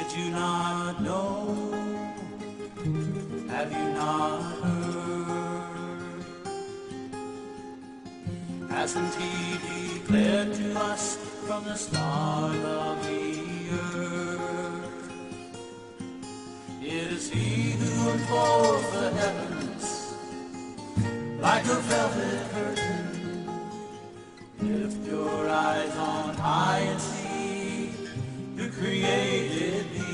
Did you not know? Have you not heard? Hasn't he declared to us from the start of the earth? It is he who unfolds the heavens like a velvet curtain. Lift your eyes on high and see who created these.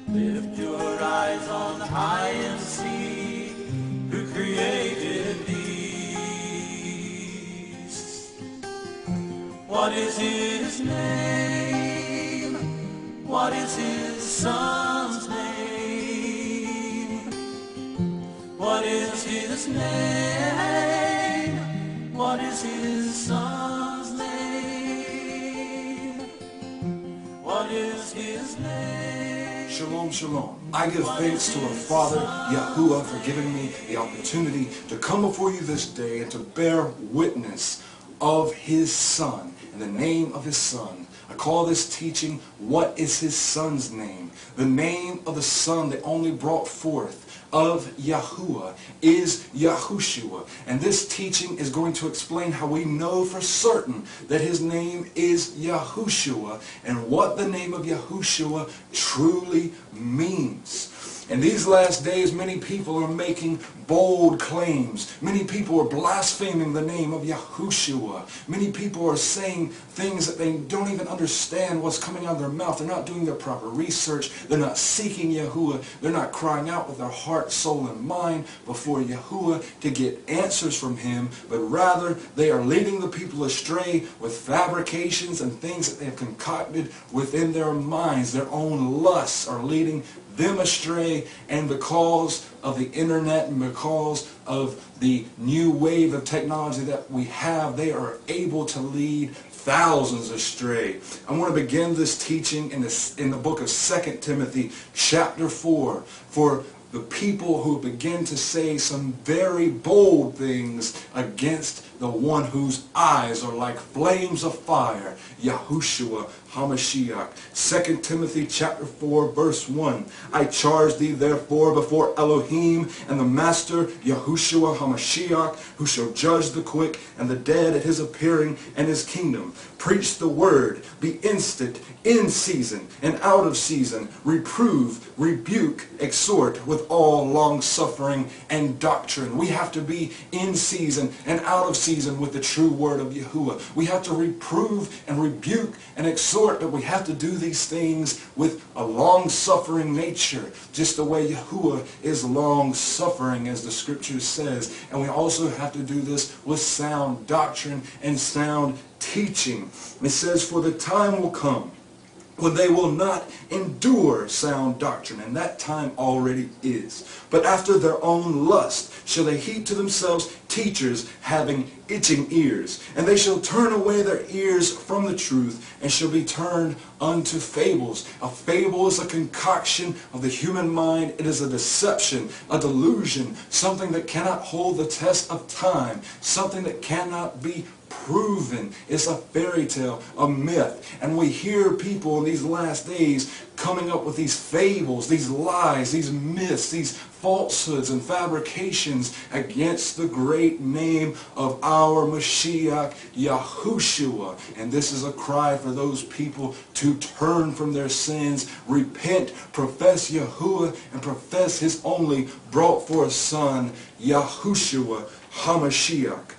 Lift your eyes on high and see who created these. What is his name? What is his son's name? What is his name? What is his son's name? What is his name? Shalom, shalom. I give thanks to our Father, Yahuwah, for giving me the opportunity to come before you this day and to bear witness of His Son, in the name of His Son. I call this teaching, What is His Son's Name? The name of the Son that only brought forth of Yahuwah is Yahushua. And this teaching is going to explain how we know for certain that His name is Yahushua and what the name of Yahushua truly means. In these last days, many people are making bold claims. Many people are blaspheming the name of Yahushua. Many people are saying things that they don't even understand what's coming out of their mouth. They're not doing their proper research. They're not seeking Yahuwah. They're not crying out with their heart, soul, and mind before Yahuwah to get answers from Him, but rather they are leading the people astray with fabrications and things that they have concocted within their minds. Their own lusts are leading them astray, and because of the internet and because of the new wave of technology that we have, they are able to lead thousands astray. I want to begin this teaching in the book of 2 Timothy chapter 4 for the people who begin to say some very bold things against the one whose eyes are like flames of fire, Yahushua HaMashiach. 2 Timothy chapter 4 verse 1. I charge thee therefore before Elohim and the Master Yahushua HaMashiach, who shall judge the quick and the dead at His appearing and His kingdom. Preach the word, be instant, in season and out of season, reprove, rebuke, exhort with all long suffering and doctrine. We have to be in season and out of season with the true word of Yahuwah. We have to reprove and rebuke and exhort, but we have to do these things with a long-suffering nature, just the way Yahuwah is long-suffering, as the scripture says. And we also have to do this with sound doctrine and sound teaching. It says, for the time will come when they will not endure sound doctrine, and that time already is. But after their own lust shall they heap to themselves teachers having itching ears, and they shall turn away their ears from the truth, and shall be turned unto fables. A fable is a concoction of the human mind. It is a deception, a delusion, something that cannot hold the test of time, something that cannot be proven. It's a fairy tale, a myth. And we hear people in these last days coming up with these fables, these lies, these myths, these falsehoods and fabrications against the great name of our Mashiach, Yahushua. And this is a cry for those people to turn from their sins, repent, profess Yahuwah, and profess His only brought forth Son, Yahushua HaMashiach.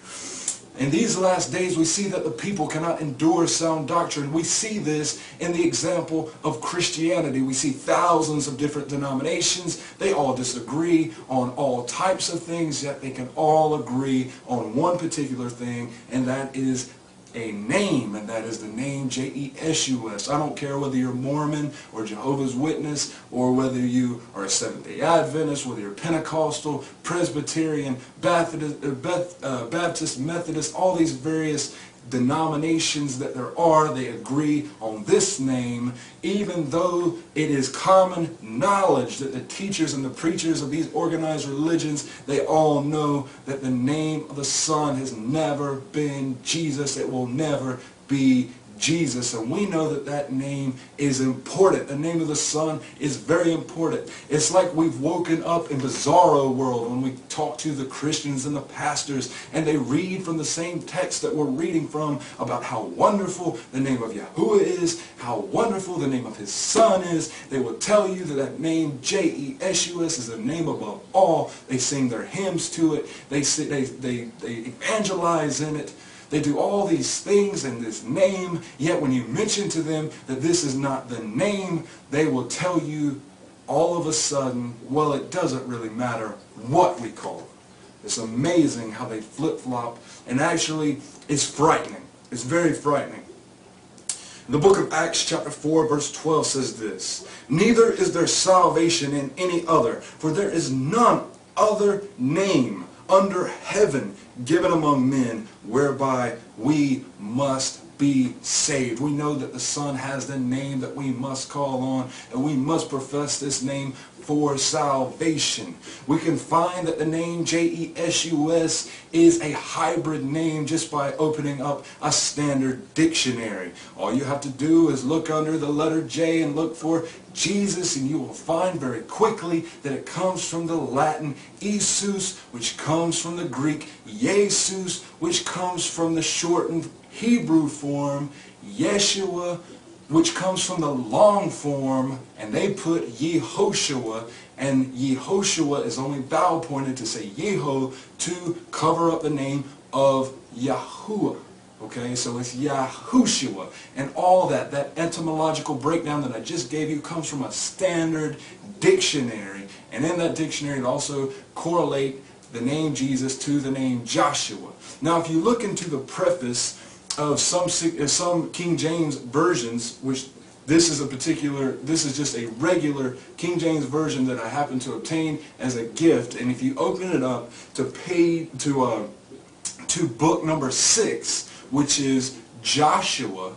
In these last days, we see that the people cannot endure sound doctrine. We see this in the example of Christianity. We see thousands of different denominations. They all disagree on all types of things, yet they can all agree on one particular thing, and that is a name, and that is the name J-E-S-U-S. I don't care whether you're Mormon or Jehovah's Witness, or whether you are a Seventh-day Adventist, whether you're Pentecostal, Presbyterian, Baptist, Methodist, all these various denominations that there are, they agree on this name, even though it is common knowledge that the teachers and the preachers of these organized religions, they all know that the name of the Son has never been Jesus. It will never be Jesus, and we know that that name is important. The name of the Son is very important. It's like we've woken up in Bizarro world when we talk to the Christians and the pastors, and they read from the same text that we're reading from about how wonderful the name of Yahuwah is, how wonderful the name of his Son is. They will tell you that that name, J-E-S-U-S, is a name above all. They sing their hymns to it. They evangelize in it. They do all these things in this name, yet when you mention to them that this is not the name, they will tell you all of a sudden, well, it doesn't really matter what we call it. It's amazing how they flip-flop, and actually it's frightening. It's very frightening. The book of Acts chapter 4 verse 12 says this, "Neither is there salvation in any other, for there is none other name under heaven given among men whereby we must be saved." We know that the Son has the name that we must call on, and we must profess this name for salvation. We can find that the name J-E-S-U-S is a hybrid name just by opening up a standard dictionary. All you have to do is look under the letter J and look for Jesus, and you will find very quickly that it comes from the Latin Jesus, which comes from the Greek Jesus, which comes from the shortened Hebrew form Yeshua, which comes from the long form, and they put Yehoshua, and Yehoshua is only vowel pointed to say Yeho to cover up the name of Yahuwah. Okay, so it's Yahushua, and all that etymological breakdown that I just gave you comes from a standard dictionary, and in that dictionary it also correlate the name Jesus to the name Joshua. Now if you look into the preface of some King James versions, which this is just a regular King James version that I happen to obtain as a gift, and if you open it up to book number 6, which is Joshua,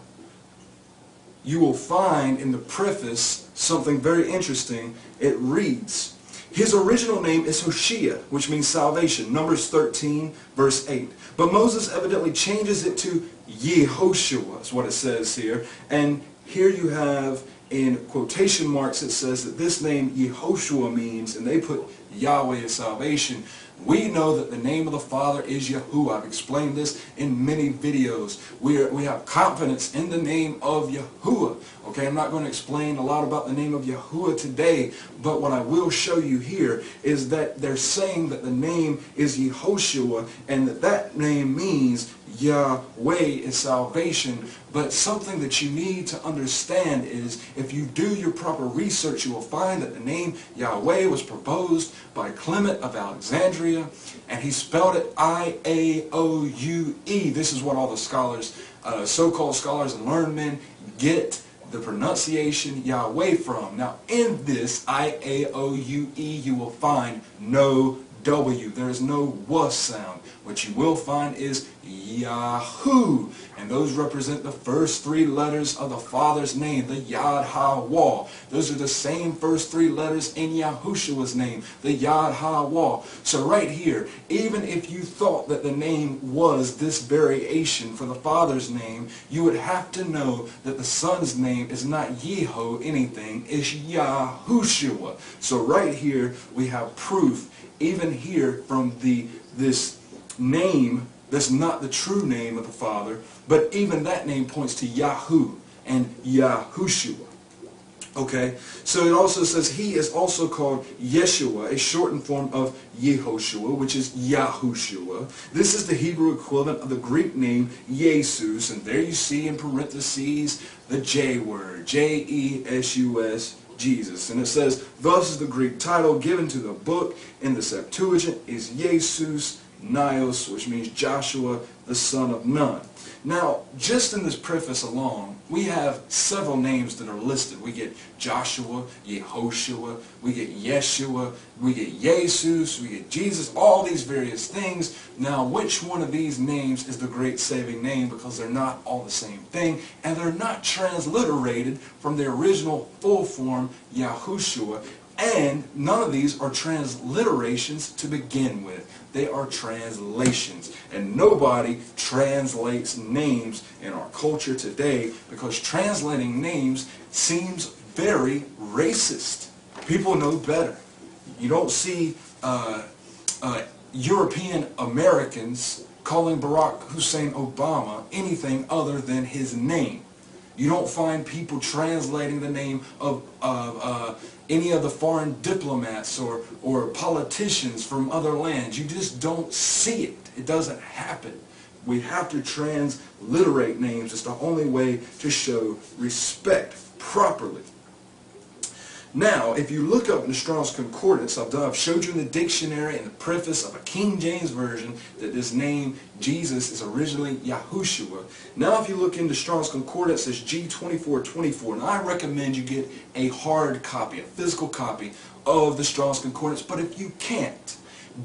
you will find in the preface something very interesting. It reads, "His original name is Hoshea, which means salvation," Numbers 13, verse 8. But Moses evidently changes it to Yehoshua, is what it says here. And here you have, in quotation marks, it says that this name Yehoshua means, and they put Yahweh is salvation. We know that the name of the Father is Yahuwah. I've explained this in many videos. We have confidence in the name of Yahuwah. Okay, I'm not going to explain a lot about the name of Yahuwah today, but what I will show you here is that they're saying that the name is Yehoshua, and that name means Yahweh is salvation. But something that you need to understand is, if you do your proper research, you will find that the name Yahweh was proposed by Clement of Alexandria, and he spelled it I-A-O-U-E. This is what all the scholars, so-called scholars and learned men, get the pronunciation Yahweh from. Now in this I-A-O-U-E you will find no W. There is no W sound. What you will find is Yahoo, and those represent the first 3 letters of the Father's name, the Yad Ha-Wah. Those are the same first 3 letters in Yahushua's name, the Yad Ha-Wah. So right here, even if you thought that the name was this variation for the Father's name, you would have to know that the Son's name is not Yeho anything, it's Yahushua. So right here we have proof, even here from this name that's not the true name of the Father, but even that name points to Yahu and Yahushua. Okay, so it also says he is also called Yeshua, a shortened form of Yehoshua, which is Yahushua. This is the Hebrew equivalent of the Greek name Jesus, and there you see in parentheses the J word, J-E-S-U-S, Jesus. And it says, thus is the Greek title given to the book in the Septuagint is Jesus Nios, which means Joshua, the son of Nun. Now, just in this preface alone, we have several names that are listed. We get Joshua, Yehoshua, we get Yeshua, we get Jesus, we get Jesus, all these various things. Now, which one of these names is the great saving name? Because they're not all the same thing, and they're not transliterated from the original full form, Yahushua. And none of these are transliterations to begin with. They are translations. And nobody translates names in our culture today because translating names seems very racist. People know better. You don't see European Americans calling Barack Hussein Obama anything other than his name. You don't find people translating the name of any of the foreign diplomats or politicians from other lands. You just don't see it. It doesn't happen. We have to transliterate names. It's the only way to show respect properly. Now, if you look up in the Strong's Concordance, I've showed you in the dictionary and the preface of a King James Version that this name, Jesus, is originally Yahushua. Now, if you look into Strong's Concordance, it's G2424. And I recommend you get a hard copy, a physical copy of the Strong's Concordance. But if you can't,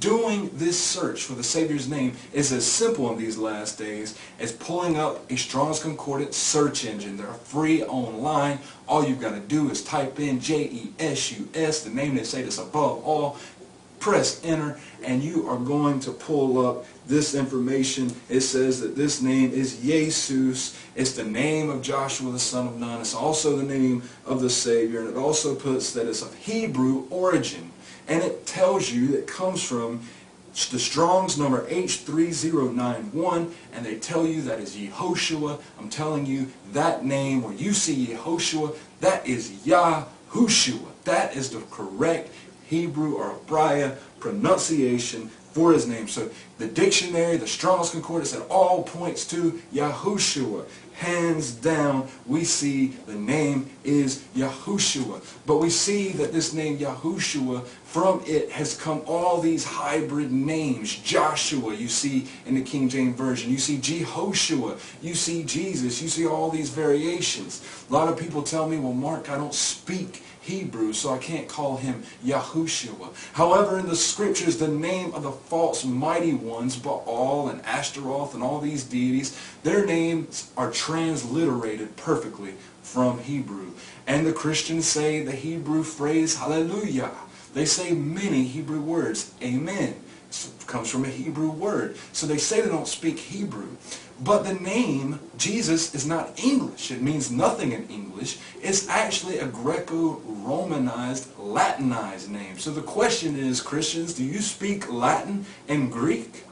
doing this search for the Savior's name is as simple in these last days as pulling up a Strong's Concordance search engine. They're free online. All you've got to do is type in J-E-S-U-S, the name they say that's above all, press enter, and you are going to pull up this information. It says that this name is Jesus. It's the name of Joshua the son of Nun. It's also the name of the Savior, and it also puts that it's of Hebrew origin. And it tells you that it comes from the Strong's number H3091, and they tell you that is Yehoshua. I'm telling you, that name, where you see Yehoshua, that is Yahushua. That is the correct Hebrew or Hebraic pronunciation for his name. So the dictionary, the Strong's Concordance, it all points to Yahushua. Hands down, we see the name is Yahushua. But we see that this name Yahushua, from it has come all these hybrid names. Joshua, you see in the King James Version. You see Jehoshua. You see Jesus. You see all these variations. A lot of people tell me, well, Mark, I don't speak Hebrew, so I can't call him Yahushua. However, in the scriptures, the name of the false mighty ones, Baal and Ashtaroth and all these deities, their names are transliterated perfectly from Hebrew. And the Christians say the Hebrew phrase hallelujah. They say many Hebrew words. Amen. It comes from a Hebrew word. So they say they don't speak Hebrew. But the name Jesus is not English. It means nothing in English. It's actually a Greco-Romanized, Latinized name. So the question is, Christians, do you speak Latin and Greek?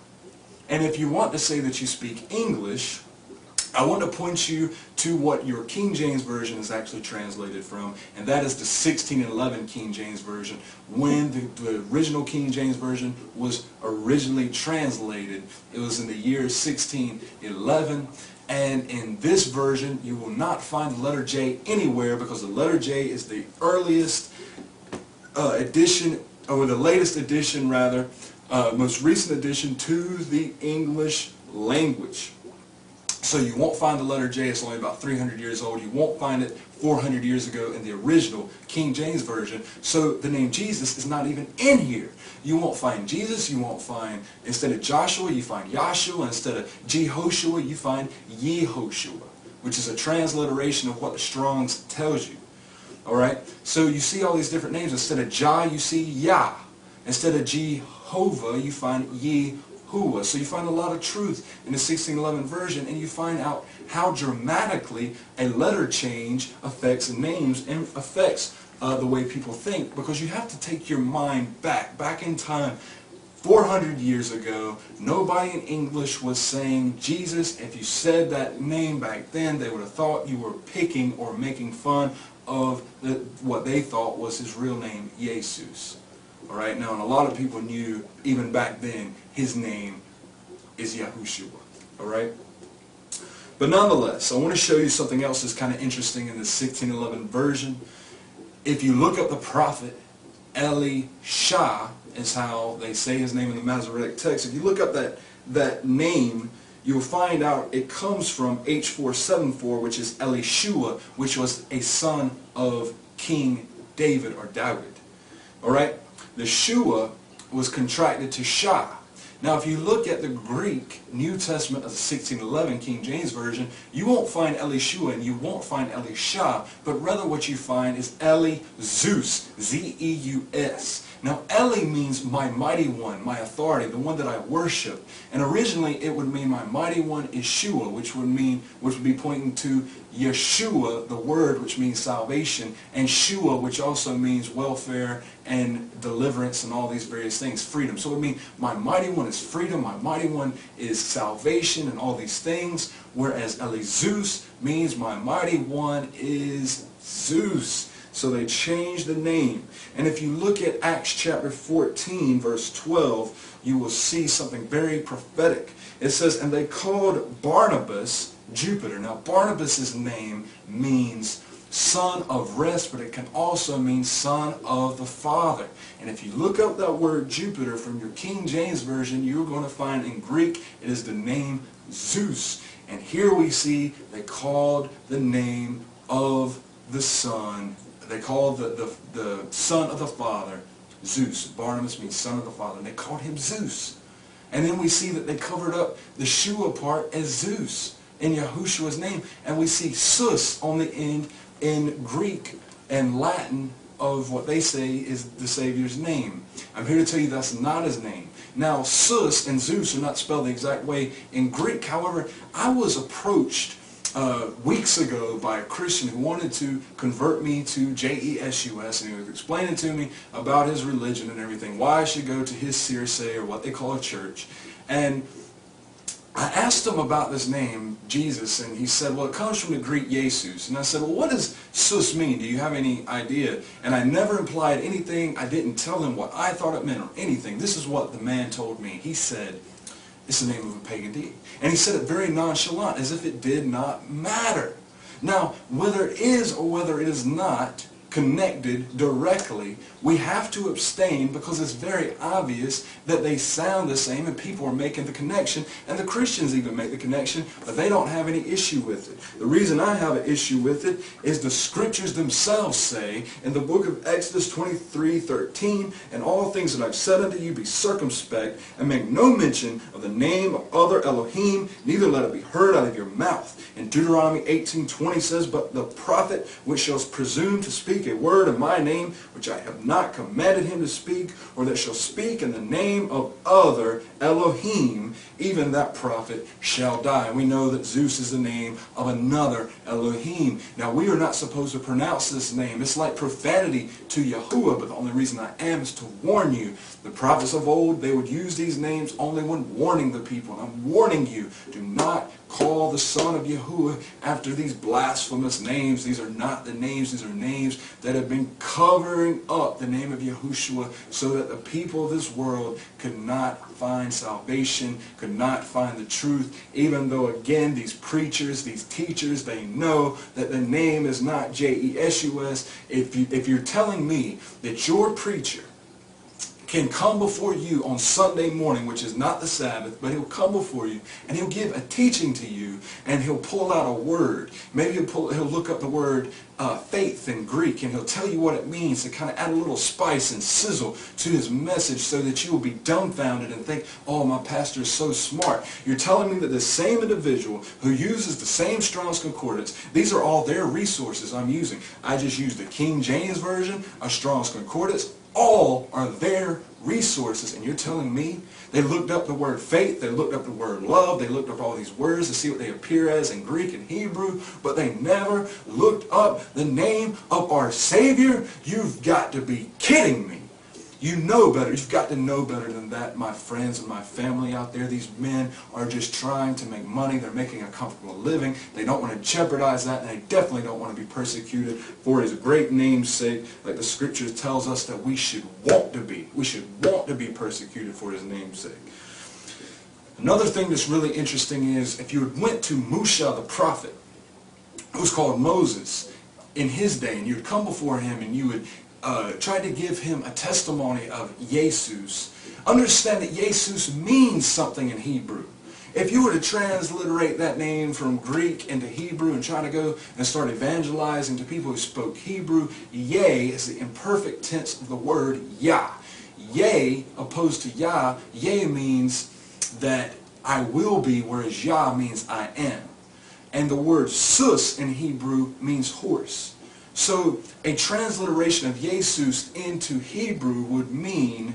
And if you want to say that you speak English, I want to point you to what your King James Version is actually translated from, and that is the 1611 King James Version. When the original King James Version was originally translated, it was in the year 1611, and in this version you will not find the letter J anywhere, because the letter J is the earliest addition, or the latest addition rather, most recent addition to the English language. So you won't find the letter J. It's only about 300 years old. You won't find it 400 years ago in the original King James Version. So the name Jesus is not even in here. You won't find Jesus. You won't find, instead of Joshua, you find Yahshua. Instead of Jehoshua, you find Yehoshua, which is a transliteration of what the Strong's tells you. All right? So you see all these different names. Instead of Jah, you see Yah. Instead of Jehovah, you find Yehovah. So you find a lot of truth in the 1611 version, and you find out how dramatically a letter change affects names and affects the way people think, because you have to take your mind back in time. 400 years ago, nobody in English was saying Jesus. If you said that name back then, they would have thought you were picking or making fun of what they thought was his real name, Jesus. All right, now, and a lot of people knew even back then his name is Yahushua. All right, but nonetheless, I want to show you something else that's kind of interesting in the 1611 version. If you look up the prophet Elisha, is how they say his name in the Masoretic text. If you look up that name, you'll find out it comes from H474, which is Elishua, which was a son of King David or David. All right. The Shua was contracted to Shah. Now, if you look at the Greek New Testament of the 1611 King James Version, you won't find Elishua and you won't find Elisha, but rather what you find is Eli Zeus, Z-E-U-S. Now, Eli means my mighty one, my authority, the one that I worship. And originally it would mean my mighty one is Shua, which would be pointing to Yeshua, the word which means salvation, and Shua, which also means welfare and deliverance and all these various things, freedom. So it would mean my mighty one is freedom, my mighty one is salvation and all these things, whereas Zeus means my mighty one is Zeus. So they changed the name. And if you look at Acts chapter 14, verse 12, you will see something very prophetic. It says, and they called Barnabas Jupiter. Now, Barnabas' name means son of rest, but it can also mean son of the Father. And if you look up that word Jupiter from your King James Version, you're going to find in Greek it is the name Zeus. And here we see they called the name of the Son. They called the son of the Father Zeus. Barnabas means son of the Father. And they called him Zeus. And then we see that they covered up the Shua part as Zeus in Yahushua's name. And we see Sus on the end in Greek and Latin of what they say is the Savior's name. I'm here to tell you that's not his name. Now, Sus and Zeus are not spelled the exact way in Greek. However, I was approached weeks ago by a Christian who wanted to convert me to J-E-S-U-S, and he was explaining to me about his religion and everything, why I should go to his Circe, or what they call a church. And I asked him about this name, Jesus, and he said, well, it comes from the Greek Jesus. And I said, well, what does Sus mean? Do you have any idea? And I never implied anything. I didn't tell him what I thought it meant or anything. This is what the man told me. He said, it's the name of a pagan deity. And he said it very nonchalant, as if it did not matter. Now, whether it is or whether it is not connected directly, we have to abstain because it's very obvious that they sound the same and people are making the connection, and the Christians even make the connection, but they don't have any issue with it. The reason I have an issue with it is the scriptures themselves say in the book of Exodus 23:13, and all things that I've said unto you be circumspect, and make no mention of the name of other Elohim, neither let it be heard out of your mouth. And Deuteronomy 18:20 says, but the prophet which shall presume to speak a word in my name, which I have not commanded him to speak, or that shall speak in the name of other Elohim, even that prophet shall die. And we know that Zeus is the name of another Elohim. Now, we are not supposed to pronounce this name. It's like profanity to Yahuwah, but the only reason I am is to warn you. The prophets of old, they would use these names only when warning the people. And I'm warning you, do not call the Son of Yahuwah after these blasphemous names. These are not the names. These are names that have been covering up the name of Yahushua so that the people of this world could not find salvation, could not find the truth, even though, again, these preachers, these teachers, they know that the name is not J-E-S-U-S. If you're telling me that your preacher can come before you on Sunday morning, which is not the Sabbath, but he'll come before you and he'll give a teaching to you and he'll pull out a word. Maybe he'll look up the word faith in Greek and he'll tell you what it means to kind of add a little spice and sizzle to his message so that you will be dumbfounded and think, oh, my pastor is so smart. You're telling me that the same individual who uses the same Strong's Concordance, these are all their resources I'm using. I just used the King James Version, a Strong's Concordance. All are their resources, and you're telling me they looked up the word faith, they looked up the word love, they looked up all these words to see what they appear as in Greek and Hebrew, but they never looked up the name of our Savior? You've got to be kidding me. You know better. You've got to know better than that, my friends and my family out there. These men are just trying to make money. They're making a comfortable living. They don't want to jeopardize that, and they definitely don't want to be persecuted for his great name's sake, like the scripture tells us that we should want to be. We should want to be persecuted for his name's sake. Another thing that's really interesting is if you went to Musha the prophet, who's called Moses, in his day, and you'd come before him and you would try to give him a testimony of Jesus, understand that Jesus means something in Hebrew. If you were to transliterate that name from Greek into Hebrew and try to go and start evangelizing to people who spoke Hebrew, Yeh is the imperfect tense of the word Yah. Yea, opposed to Yah, Yea means that I will be, whereas Yah means I am. And the word sus in Hebrew means horse. So a transliteration of Jesus into Hebrew would mean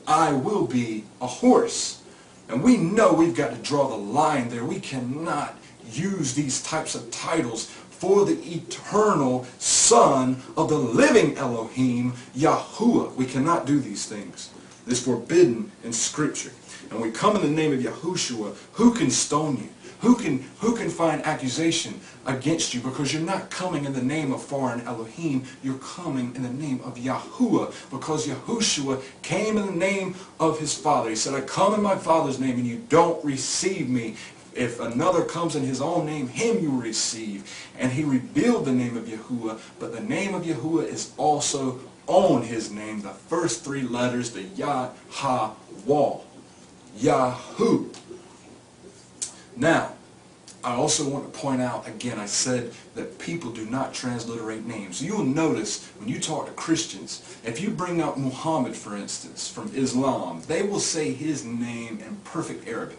I will be a horse. And we know we've got to draw the line there. We cannot use these types of titles for the eternal Son of the living Elohim, Yahuwah. We cannot do these things. It's forbidden in Scripture. And we come in the name of Yahushua, who can stone you? Who can find accusation against you? Because you're not coming in the name of foreign Elohim. You're coming in the name of Yahuwah. Because Yahushua came in the name of his Father. He said, I come in my Father's name and you don't receive me. If another comes in his own name, him you will receive. And he revealed the name of Yahuwah. But the name of Yahuwah is also on his name. The first three letters, the Yah-Ha-Wah. Yahu. Now, I also want to point out, again, I said that people do not transliterate names. You'll notice when you talk to Christians, if you bring up Muhammad, for instance, from Islam, they will say his name in perfect Arabic.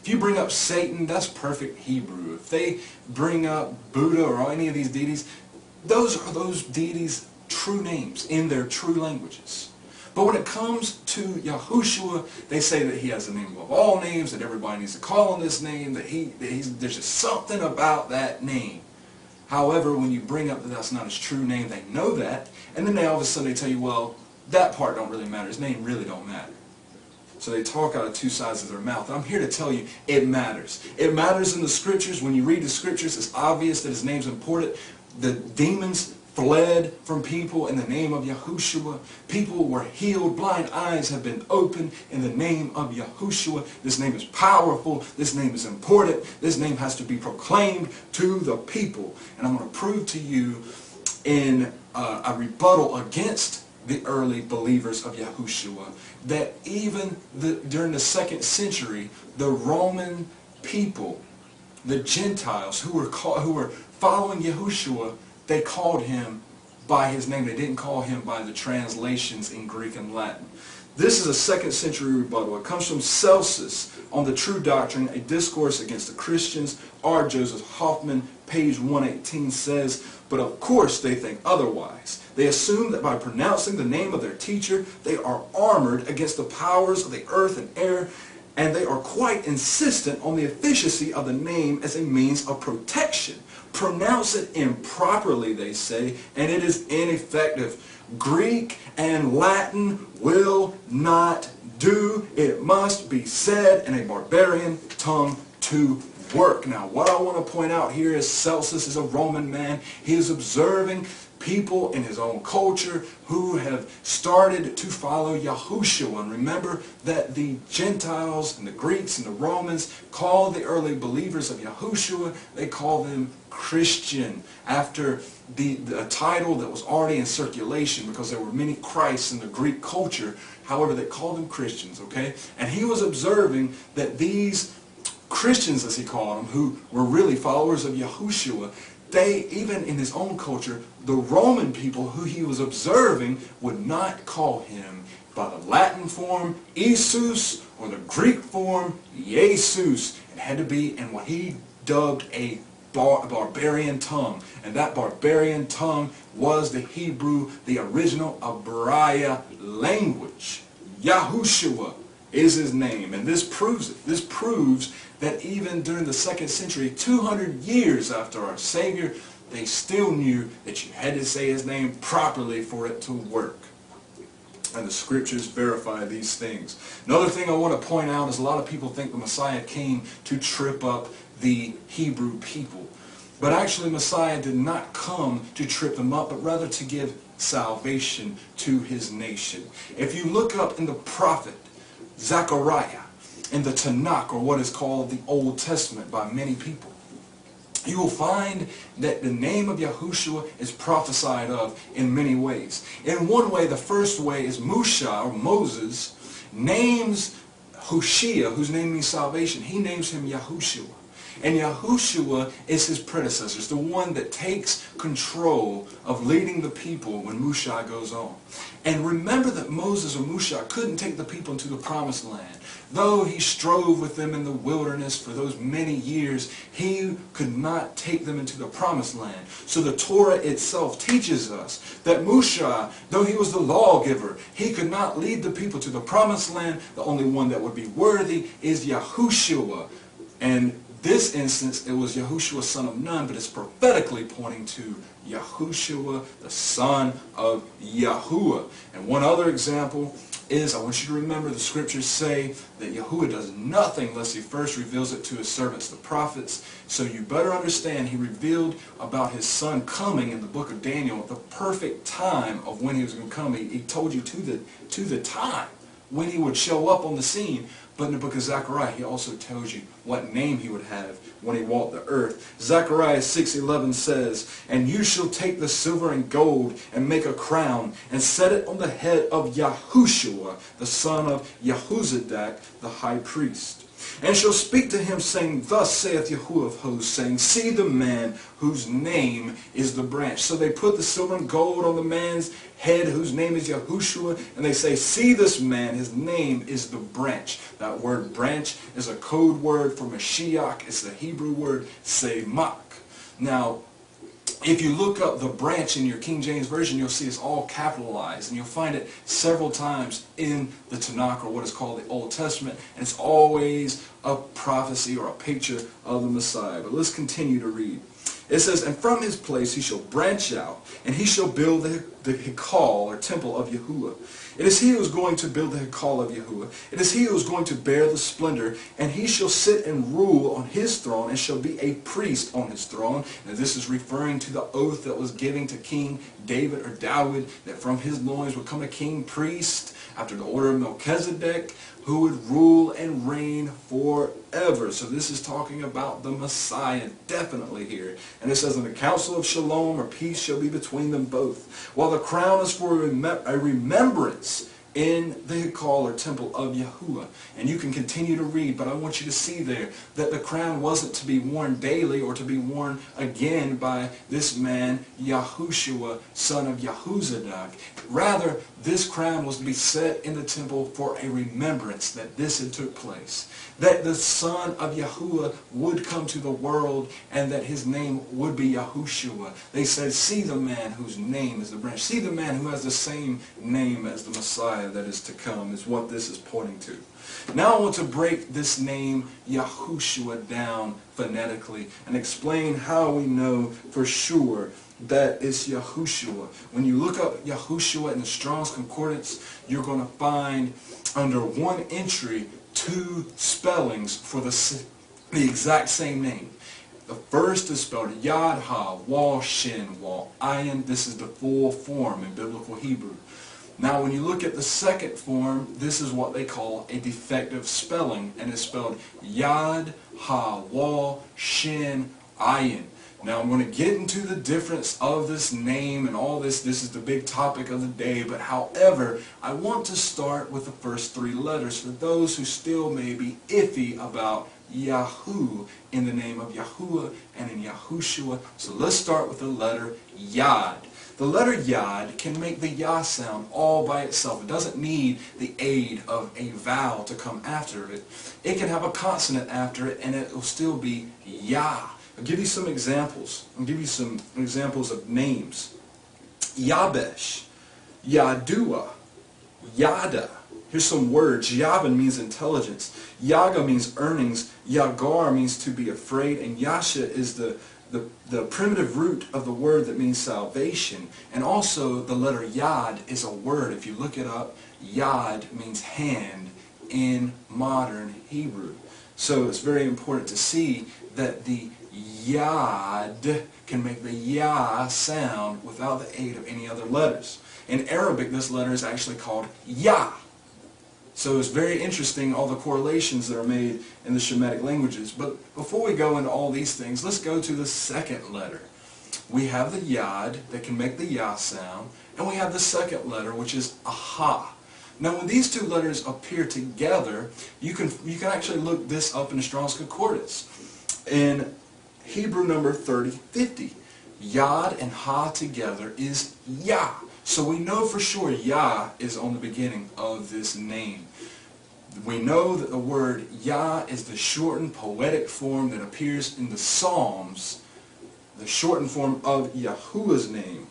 If you bring up Satan, that's perfect Hebrew. If they bring up Buddha or any of these deities, those are those deities' true names in their true languages. But when it comes to Yahushua, they say that he has the name above all names, that everybody needs to call on this name, that there's just something about that name. However, when you bring up that that's not his true name, they know that, and then they all of a sudden they tell you, well, that part don't really matter. His name really don't matter. So they talk out of two sides of their mouth. I'm here to tell you, it matters. It matters in the Scriptures. When you read the Scriptures, it's obvious that his name's important. The demons fled from people in the name of Yahushua. People were healed. Blind eyes have been opened in the name of Yahushua. This name is powerful. This name is important. This name has to be proclaimed to the people. And I'm going to prove to you in a rebuttal against the early believers of Yahushua that even during the 2nd century, the Roman people, the Gentiles who were following Yahushua, they called him by his name. They didn't call him by the translations in Greek and Latin. This is a 2nd century rebuttal. It comes from Celsus on the True Doctrine, a discourse against the Christians. R. Joseph Hoffman, page 118, says, but of course they think otherwise. They assume that by pronouncing the name of their teacher, they are armored against the powers of the earth and air, and they are quite insistent on the efficacy of the name as a means of protection. Pronounce it improperly, they say, and it is ineffective. Greek and Latin will not do. It must be said in a barbarian tongue to work. Now, what I want to point out here is Celsus is a Roman man. He is observing people in his own culture who have started to follow Yahushua. And remember that the Gentiles and the Greeks and the Romans called the early believers of Yahushua, they called them Christian, after the title that was already in circulation, because there were many Christs in the Greek culture. However, they called them Christians, okay? And he was observing that these Christians, as he called them, who were really followers of Yahushua, they, even in his own culture, the Roman people who he was observing would not call him by the Latin form, Jesus, or the Greek form, Jesus. It had to be in what he dubbed a barbarian tongue. And that barbarian tongue was the Hebrew, the original Abraya language. Yahushua is his name. And this proves it. This proves that even during the 2nd century, 200 years after our Savior, they still knew that you had to say his name properly for it to work. And the Scriptures verify these things. Another thing I want to point out is a lot of people think the Messiah came to trip up the Hebrew people. But actually, Messiah did not come to trip them up, but rather to give salvation to his nation. If you look up in the prophet Zechariah, in the Tanakh, or what is called the Old Testament by many people, you will find that the name of Yahushua is prophesied of in many ways. In one way, the first way is Musha, or Moses, names Hoshea, whose name means salvation. He names him Yahushua. And Yahushua is his predecessor. It's the one that takes control of leading the people when Musha goes on. And remember that Moses or Musha couldn't take the people into the promised land. Though he strove with them in the wilderness for those many years, he could not take them into the promised land. So the Torah itself teaches us that Musha, though he was the lawgiver, he could not lead the people to the promised land. The only one that would be worthy is Yahushua. And this instance, it was Yahushua, son of Nun, but it's prophetically pointing to Yahushua, the son of Yahuwah. And one other example is, I want you to remember the scriptures say that Yahuwah does nothing unless he first reveals it to his servants, the prophets. So you better understand he revealed about his son coming in the book of Daniel at the perfect time of when he was going to come. He told you to the time when he would show up on the scene. But in the book of Zechariah, he also tells you what name he would have when he walked the earth. Zechariah 6:11 says, "And you shall take the silver and gold and make a crown and set it on the head of Yahushua, the son of Jehozadak, the high priest. And shall speak to him, saying, Thus saith Yahuwah of hosts, saying, See the man whose name is the branch." So they put the silver and gold on the man's head whose name is Yahushua, and they say, see this man, his name is the branch. That word branch is a code word for Mashiach. It's the Hebrew word Semak. Now, if you look up the branch in your King James Version, you'll see it's all capitalized, and you'll find it several times in the Tanakh, or what is called the Old Testament, and it's always a prophecy or a picture of the Messiah. But let's continue to read. It says, "And from his place he shall branch out, and he shall build the Hekal, or temple of Yahuwah. It is he who is going to build the Hekal of Yahuwah. It is he who is going to bear the splendor, and he shall sit and rule on his throne, and shall be a priest on his throne." And this is referring to the oath that was given to King David or Dawid, that from his loins would come a king priest after the order of Melchizedek, who would rule and reign forever. So this is talking about the Messiah definitely here. And it says, "In the council of shalom, or peace, shall be between them both, while the crown is for a remembrance in the Hekal, or temple of Yahuwah." And you can continue to read, but I want you to see there that the crown wasn't to be worn daily or to be worn again by this man, Yahushua, son of Jehozadak. Rather, this crown was to be set in the temple for a remembrance that this had took place. That the son of Yahuwah would come to the world, and that his name would be Yahushua. They said, see the man whose name is the branch. See the man who has the same name as the Messiah that is to come, is what this is pointing to. Now I want to break this name Yahushua down phonetically and explain how we know for sure that it's Yahushua. When you look up Yahushua in the Strong's Concordance, you're going to find under one entry 2 spellings for the exact same name. The first is spelled Yad Ha Wal Shin Wal Ayin. This is the full form in biblical Hebrew. Now when you look at the second form, this is what they call a defective spelling, and it's spelled Yad Ha Wal Shin Ayin. Now I'm going to get into the difference of this name and all this. This is the big topic of the day. But however, I want to start with the first 3 letters for those who still may be iffy about Yahu in the name of Yahuwah and in Yahushua. So let's start with the letter Yad. The letter Yad can make the Yah sound all by itself. It doesn't need the aid of a vowel to come after it. It can have a consonant after it, and it will still be Yah. I'll give you some examples. I'll give you some examples of names. Yabesh, Yadua, Yada. Here's some words. Yavin means intelligence. Yaga means earnings. Yagar means to be afraid. And Yasha is the primitive root of the word that means salvation. And also the letter Yad is a word. If you look it up, Yad means hand in modern Hebrew. So it's very important to see that the Yad can make the Yah sound without the aid of any other letters. In Arabic, this letter is actually called Yah. So it's very interesting, all the correlations that are made in the Shemitic languages. But before we go into all these things, let's go to the second letter. We have the Yad that can make the Yah sound, and we have the second letter, which is Aha. Now when these 2 letters appear together, you can actually look this up in the Strong's Concordance. In Hebrew number 3050, Yod and Ha together is Yah. So we know for sure Yah is on the beginning of this name. We know that the word Yah is the shortened poetic form that appears in the Psalms, the shortened form of Yahuwah's name.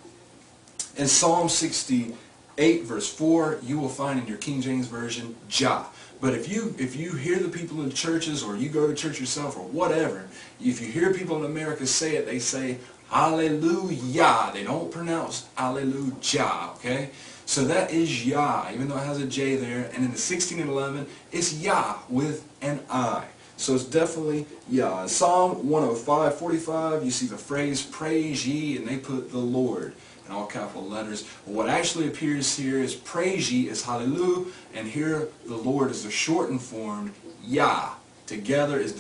In Psalm 68 verse 4, you will find in your King James Version, Jah. But if you hear the people in churches, or you go to church yourself, or whatever, if you hear people in America say it, they say Hallelujah. They don't pronounce Hallelujah, okay? So that is Yah, even though it has a J there. And in the 16 and 11, it's Yah with an I. So it's definitely Yah. In Psalm 105:45, you see the phrase, praise ye, and they put the Lord in all capital letters. What actually appears here is praise ye is hallelujah, and here the Lord is the shortened form, Yah. Together it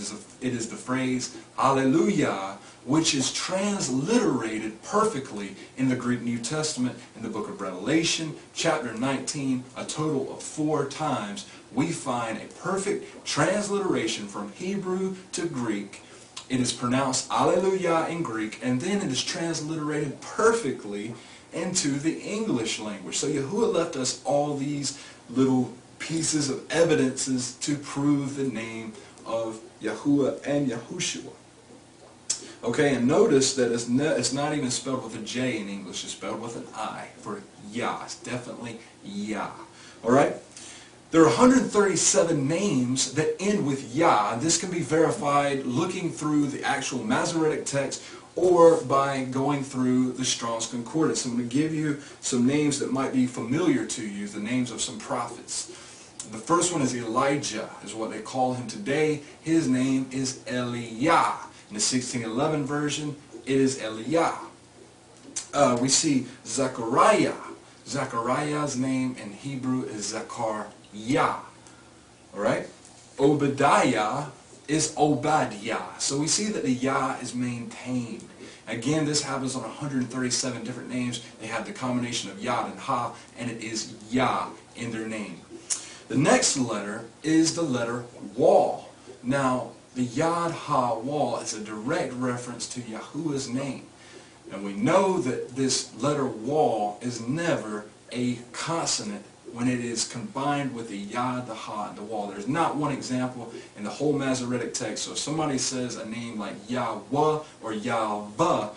is the phrase hallelujah, which is transliterated perfectly in the Greek New Testament in the book of Revelation, chapter 19, a total of 4 times. We find a perfect transliteration from Hebrew to Greek. It is pronounced Alleluia in Greek, and then it is transliterated perfectly into the English language. So Yahuwah left us all these little pieces of evidences to prove the name of Yahuwah and Yahushua. Okay, and notice that it's not even spelled with a J in English. It's spelled with an I for Yah. It's definitely Yah. All right? There are 137 names that end with Yah. And this can be verified looking through the actual Masoretic text or by going through the Strong's Concordance. I'm going to give you some names that might be familiar to you, the names of some prophets. The first one is Elijah, is what they call him today. His name is Eliah. In the 1611 version, it is Eliah. We see Zechariah. Zechariah's name in Hebrew is Zechariah. Alright? Obadiah is Obadiah. So we see that the Yah is maintained. Again, this happens on 137 different names. They have the combination of Yod and Ha, and it is Yah in their name. The next letter is the letter Wal. Now, the Yod Ha Wal is a direct reference to Yahuwah's name. And we know that this letter Wal is never a consonant when it is combined with the Yod, the Ha, and the Wal. There's not one example in the whole Masoretic text. So if somebody says a name like Yahweh or Yahvah,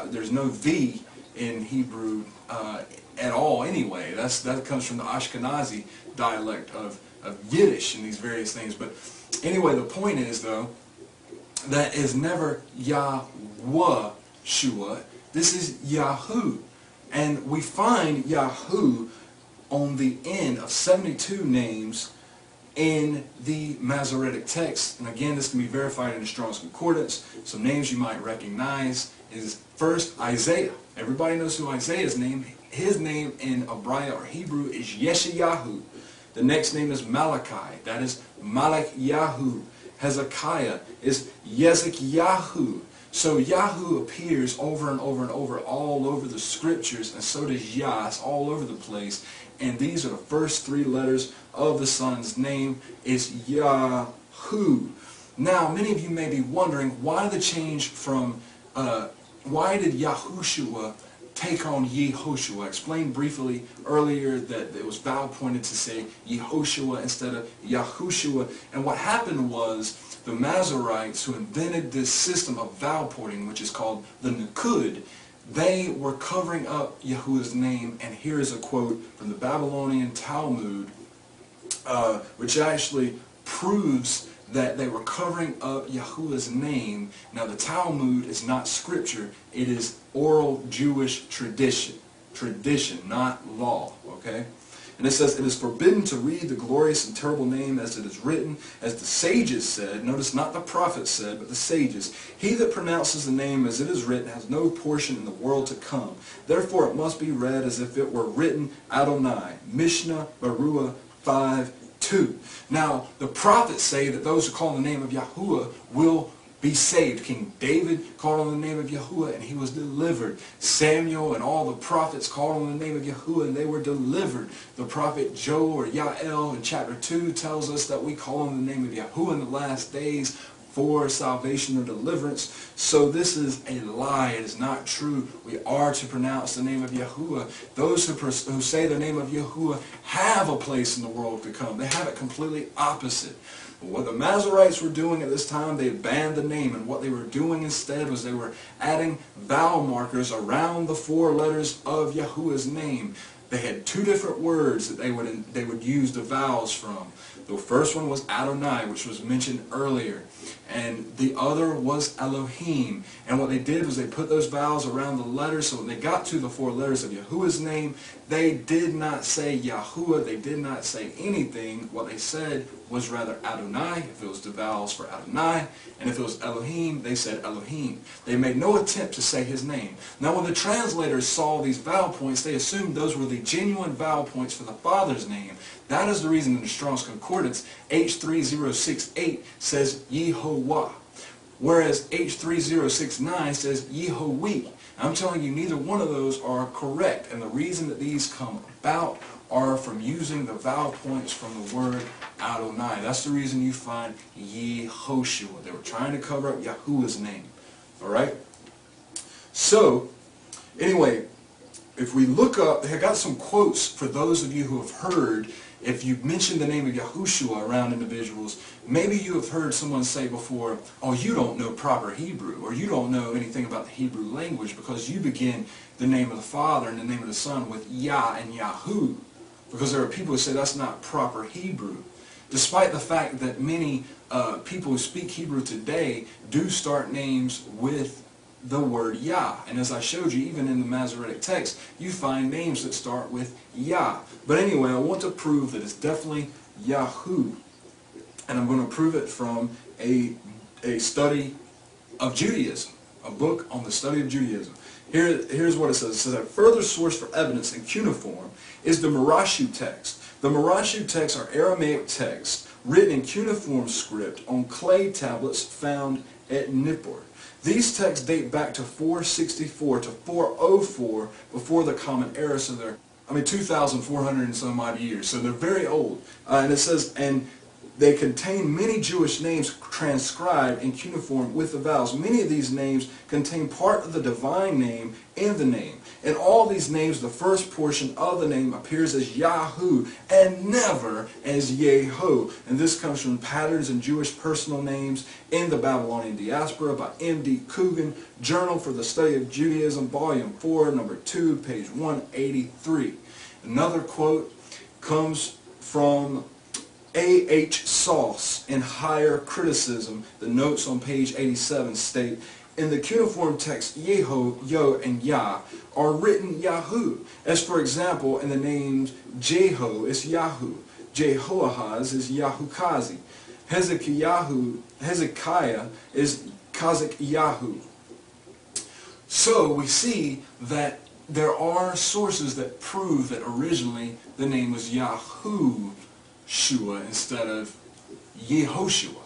there's no V in Hebrew at all anyway. That comes from the Ashkenazi dialect of Yiddish and these various things. But anyway, the point is, though, that is never Yahweh Shua. This is Yahoo. And we find Yahoo on the end of 72 names in the Masoretic text. And again, this can be verified in the Strong's Concordance. Some names you might recognize is first Isaiah. Everybody knows who Isaiah's name. His name in Hebraic or Hebrew is Yeshayahu. The next name is Malachi. That is Malach-Yahu. Hezekiah is Yezek-Yahu. So Yahu appears over and over and over all over the scriptures, and so does Yah. It's all over the place. And these are the first 3 letters of the Son's name. It's Yahu. Now, many of you may be wondering, why the change from, why did Yahushua take on Yehoshua? I explained briefly earlier that it was vowel pointed to say Yehoshua instead of Yahushua. And what happened was the Masoretes, who invented this system of vowel pointing, which is called the Nukud, they were covering up Yahuwah's name. And here is a quote from the Babylonian Talmud, which actually proves that they were covering up Yahuwah's name. Now, the Talmud is not scripture. It is oral Jewish tradition. Tradition, not law. Okay? And it says, it is forbidden to read the glorious and terrible name as it is written, as the sages said. Notice not the prophets said, but the sages. He that pronounces the name as it is written has no portion in the world to come. Therefore it must be read as if it were written Adonai. Mishnah Berurah 5:2. Now, the prophets say that those who call on the name of Yahuwah will be saved. King David called on the name of Yahuwah and he was delivered. Samuel and all the prophets called on the name of Yahuwah and they were delivered. The prophet Joel or Yael in chapter 2 tells us that we call on the name of Yahuwah in the last days. for salvation or deliverance. So this is a lie. It is not true. We are to pronounce the name of Yahuwah. Those who say the name of Yahuwah have a place in the world to come. They have it completely opposite. What the Masoretes were doing at this time, they banned the name, and what they were doing instead was they were adding vowel markers around the 4 letters of Yahuwah's name. They had 2 different words that they would use the vowels from. The first one was Adonai, which was mentioned earlier, and the other was Elohim. And what they did was they put those vowels around the letters, so when they got to the 4 letters of Yahuwah's name, they did not say Yahuwah, they did not say anything. What they said was rather Adonai, if it was the vowels for Adonai, and if it was Elohim, they said Elohim. They made no attempt to say his name. Now when the translators saw these vowel points, they assumed those were the genuine vowel points for the Father's name. That is the reason in the Strong's Concordance, H3068 says Yehovah, whereas H3069 says Yehovah. I'm telling you, neither one of those are correct, and the reason that these come about are from using the vowel points from the word Adonai. That's the reason you find Yehoshua. They were trying to cover up Yahuwah's name. Alright? So, anyway, if we look up, I got some quotes for those of you who have heard, if you mention the name of Yahushua around individuals, maybe you have heard someone say before, oh, you don't know proper Hebrew, or you don't know anything about the Hebrew language because you begin the name of the Father and the name of the Son with Yah and Yahu. Because there are people who say that's not proper Hebrew. Despite the fact that many people who speak Hebrew today do start names with the word Yah. And as I showed you, even in the Masoretic text, you find names that start with Yah. But anyway, I want to prove that it's definitely Yahu. And I'm going to prove it from a study of Judaism, a book on the study of Judaism. Here's what it says. It says that further source for evidence in cuneiform is the Marashu text. The Marashu texts are Aramaic texts written in cuneiform script on clay tablets found at Nippur. These texts date back to 464 to 404 before the Common Era, so they're, 2,400 and some odd years, so they're very old. And it says, and they contain many Jewish names transcribed in cuneiform with the vowels. Many of these names contain part of the divine name in the name. In all these names, the first portion of the name appears as Yahu and never as Yeho. And this comes from Patterns in Jewish Personal Names in the Babylonian Diaspora by M.D. Coogan, Journal for the Study of Judaism, Volume 4, Number 2, page 183. Another quote comes from A.H. Sauce in Higher Criticism. The notes on page 87 state, in the cuneiform text, Yeho, Yo, and Yah are written Yahu. As for example, in the names Jeho is Yahu, Jehoahaz is Yahukazi, Hezekiah is Kazak Yahu. So we see that there are sources that prove that originally the name was Yahu Shua instead of Yehoshua.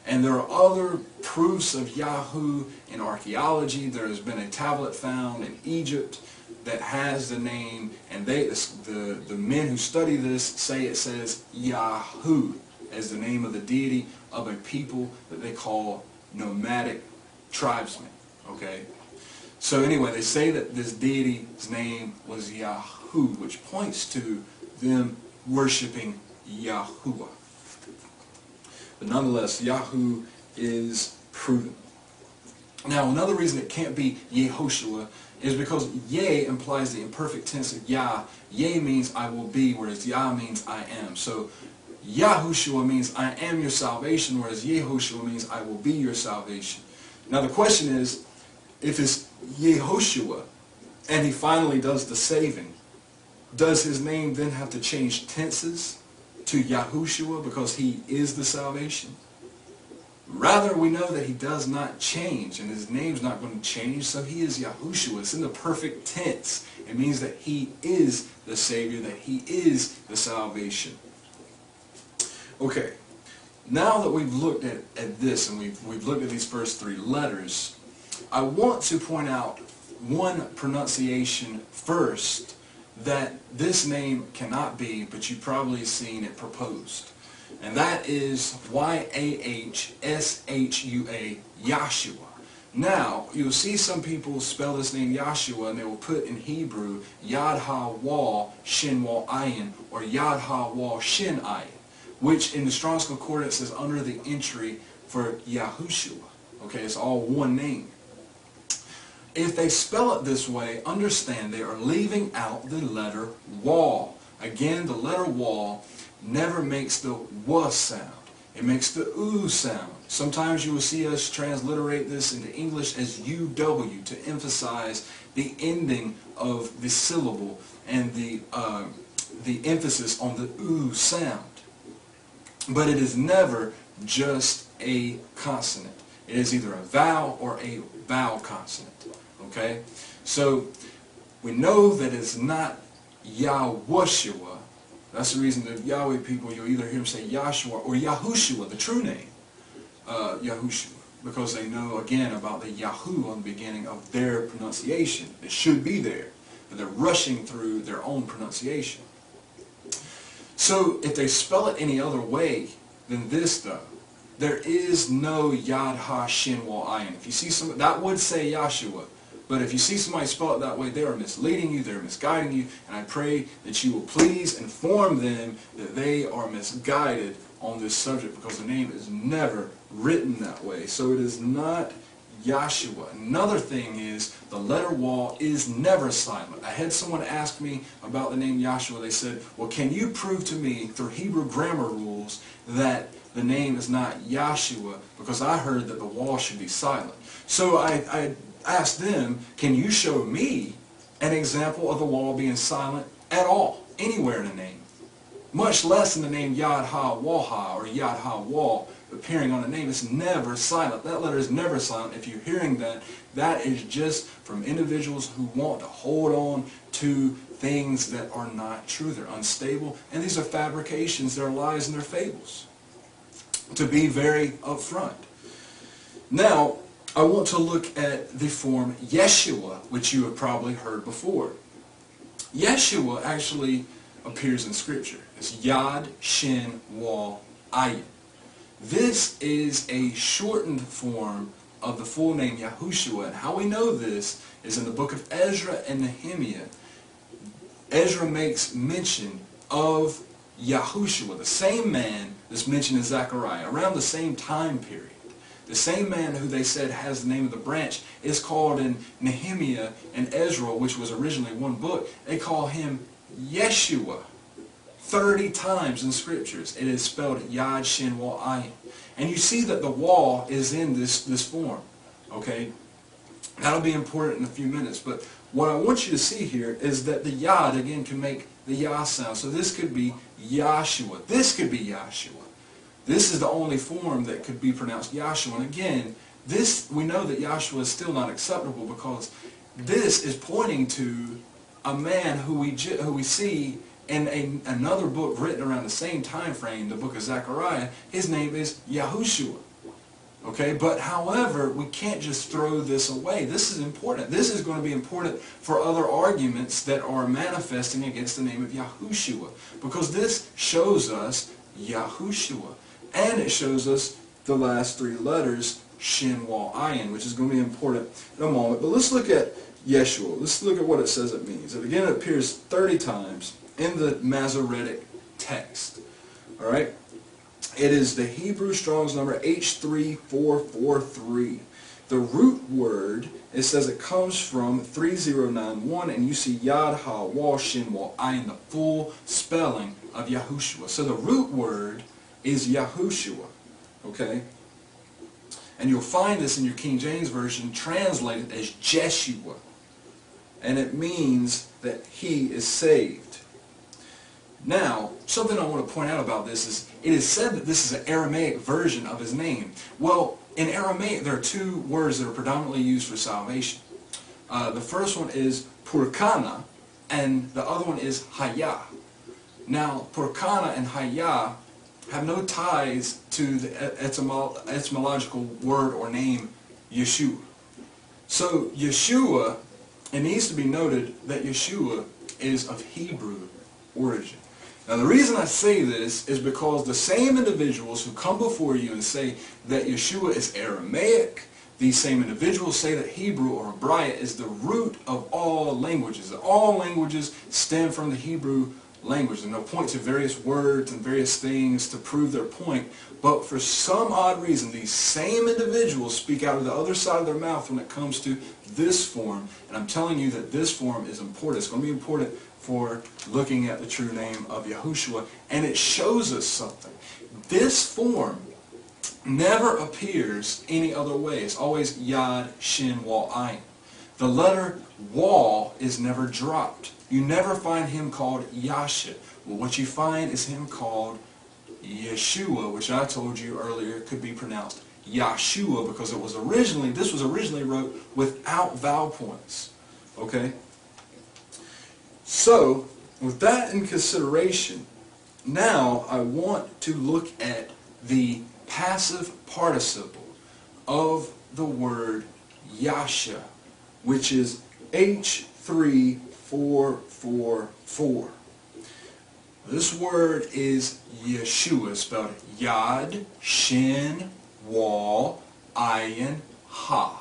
And there are other proofs of Yahu in archaeology. There has been a tablet found in Egypt that has the name, and the men who study this say it says Yahu as the name of the deity of a people that they call nomadic tribesmen. Okay? So anyway, they say that this deity's name was Yahu, which points to them worshiping Yahuwah. But nonetheless, Yahu is proven. Now, another reason it can't be Yehoshua is because Ye implies the imperfect tense of Yah. Ye means I will be, whereas Yah means I am. So Yahushua means I am your salvation, whereas Yehoshua means I will be your salvation. Now the question is, if it's Yehoshua and he finally does the saving, does his name then have to change tenses to Yahushua because he is the salvation? Rather, we know that he does not change, and his name's not going to change, so he is Yahushua. It's in the perfect tense. It means that he is the Savior, that he is the salvation. Okay, now that we've looked at this, and we've looked at these first 3 letters, I want to point out one pronunciation first that this name cannot be, but you've probably seen it proposed. And that is Y-A-H-S-H-U-A, Yahshua. Now, you'll see some people spell this name Yahshua, and they will put in Hebrew Yad Ha-Wah Shin Wah Ayin, or Yad Ha-Wah Shin Ayin, which in the Strong's Concordance is under the entry for Yahushua. Okay, it's all one name. If they spell it this way, understand they are leaving out the letter Wah. Again, the letter Wah never makes the W sound. It makes the U sound. Sometimes you will see us transliterate this into English as UW to emphasize the ending of the syllable and the emphasis on the U sound. But it is never just a consonant. It is either a vowel or a vowel consonant. Okay? So we know that it's not Yahushua. That's the reason that Yahweh people, you'll either hear them say Yahshua or Yahushua, the true name, Yahushua, because they know, again, about the Yahu on the beginning of their pronunciation. It should be there, but they're rushing through their own pronunciation. So if they spell it any other way than this, though, there is no Yad Ha Shin Wah Ayin. If you see some, that would say Yahshua. But if you see somebody spell it that way, they are misleading you, they're misguiding you, and I pray that you will please inform them that they are misguided on this subject, because the name is never written that way. So it is not Yahshua. Another thing is, the letter Wah is never silent. I had someone ask me about the name Yahshua. They said, well, can you prove to me through Hebrew grammar rules that the name is not Yahshua, because I heard that the Wah should be silent. So I asked them, can you show me an example of the Wah being silent at all, anywhere in the name? Much less in the name Yad Ha-Wah or Yad Ha-Wah appearing on the name. It's never silent. That letter is never silent. If you're hearing that, that is just from individuals who want to hold on to things that are not true. They're unstable, and these are fabrications. They're lies and they're fables. To be very upfront. Now, I want to look at the form Yeshua, which you have probably heard before. Yeshua actually appears in Scripture. It's Yad Shin Wah Ayin. This is a shortened form of the full name Yahushua, and how we know this is in the book of Ezra and Nehemiah. Ezra makes mention of Yahushua, the same man that's mentioned in Zechariah, around the same time period. The same man who they said has the name of the branch is called in Nehemiah and Ezra, which was originally one book, they call him Yeshua. 30 times in Scriptures it is spelled Yad Shin Wah Ayin. And you see that the Wah is in this form. Okay? That'll be important in a few minutes. But what I want you to see here is that the Yad, again, can make the Yah sound. So this could be Yahshua. This could be Yahshua. This is the only form that could be pronounced Yahshua. And again, we know that Yahshua is still not acceptable, because this is pointing to a man who we see in another book written around the same time frame, the book of Zechariah. His name is Yahushua. Okay, but however, we can't just throw this away. This is important. This is going to be important for other arguments that are manifesting against the name of Yahushua, because this shows us Yahushua. And it shows us the last three letters, Shin Wah Ayin, which is going to be important in a moment. But let's look at Yeshua. Let's look at what it says it means. And again, it appears 30 times in the Masoretic text. All right? It is the Hebrew Strong's number H3443. The root word, it says it comes from 3091, and you see Yad Ha-Wah Shin Wah Ayin, the full spelling of Yahushua. So the root word is Yahushua, okay? And you'll find this in your King James Version translated as Jeshua. And it means that he is saved. Now, something I want to point out about this is, it is said that this is an Aramaic version of his name. Well, in Aramaic there are two words that are predominantly used for salvation. The first one is Purkana, and the other one is Hayah. Now, Purkana and Hayah have no ties to the etymological word or name Yeshua. So Yeshua, it needs to be noted that Yeshua is of Hebrew origin. Now the reason I say this is because the same individuals who come before you and say that Yeshua is Aramaic, these same individuals say that Hebrew or Hebraic is the root of all languages. That all languages stem from the Hebrew language. And they'll point to various words and various things to prove their point. But for some odd reason, these same individuals speak out of the other side of their mouth when it comes to this form. And I'm telling you that this form is important. It's going to be important for looking at the true name of Yahushua. And it shows us something. This form never appears any other way. It's always Yad, Shin, Wal, Ayin. The letter Wal is never dropped. You never find him called Yasha. Well, what you find is him called Yeshua, which I told you earlier could be pronounced Yahshua because this was originally wrote without vowel points. Okay? So, with that in consideration, now I want to look at the passive participle of the word Yasha, which is H3444. This word is Yeshua, spelled Yad, Shin, Wal, Ayin, Ha.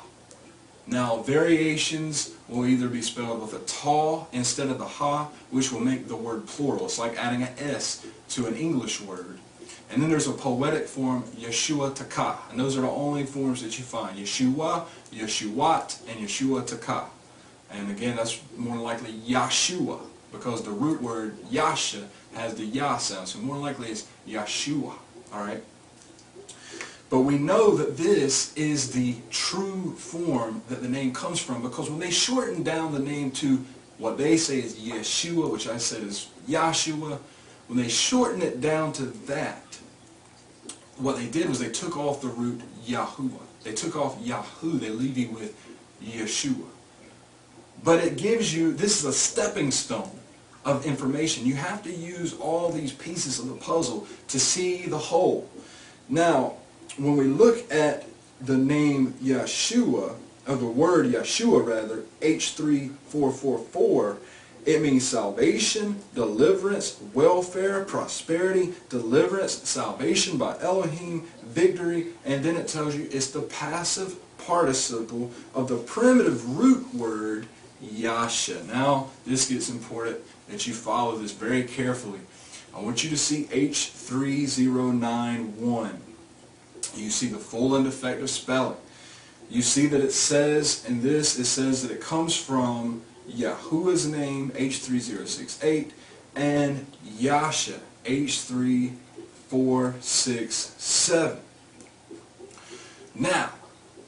Now, variations will either be spelled with a ta instead of the ha, which will make the word plural. It's like adding an S to an English word. And then there's a poetic form, Yeshua Taka. And those are the only forms that you find. Yeshua, Yeshuat, and Yeshua Taka. And again, that's more likely Yahshua, because the root word Yasha has the Ya sound. So more likely it's Yahshua. Alright? But we know that this is the true form that the name comes from, because when they shorten down the name to what they say is Yeshua, which I said is Yahshua, when they shorten it down to that, what they did was they took off the root Yahuwah. They took off Yahu. They leave you with Yeshua. But it gives you, this is a stepping stone of information. You have to use all these pieces of the puzzle to see the whole. Now, when we look at the name Yeshua, or the word Yeshua rather, H3444, it means salvation, deliverance, welfare, prosperity, deliverance, salvation by Elohim, victory, and then it tells you it's the passive participle of the primitive root word Yasha. Now, this gets important that you follow this very carefully. I want you to see H3091. You see the full and effective spelling. You see that it says in this, it says that it comes from Yahuwah's name, H3068, and Yasha, H3467. Now,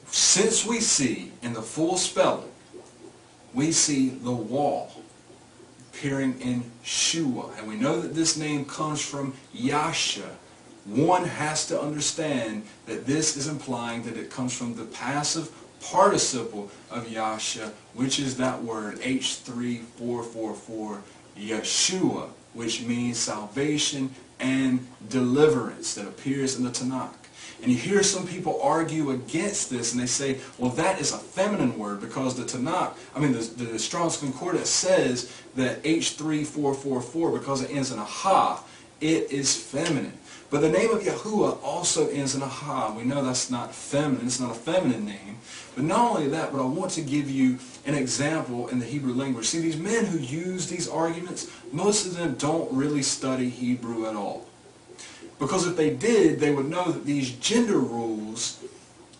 since we see in the full spelling, we see the wall appearing in Shua, and we know that this name comes from Yasha, one has to understand that this is implying that it comes from the passive participle of Yasha, which is that word H3444, Yeshua, which means salvation and deliverance, that appears in the Tanakh. And you hear some people argue against this, and they say, well, that is a feminine word because the Tanakh, the Strong's Concordance says that H3444, because it ends in a ha, it is feminine. But the name of Yahuwah also ends in a ha. We know that's not feminine. It's not a feminine name. But not only that, but I want to give you an example in the Hebrew language. See, these men who use these arguments, most of them don't really study Hebrew at all. Because if they did, they would know that these gender rules,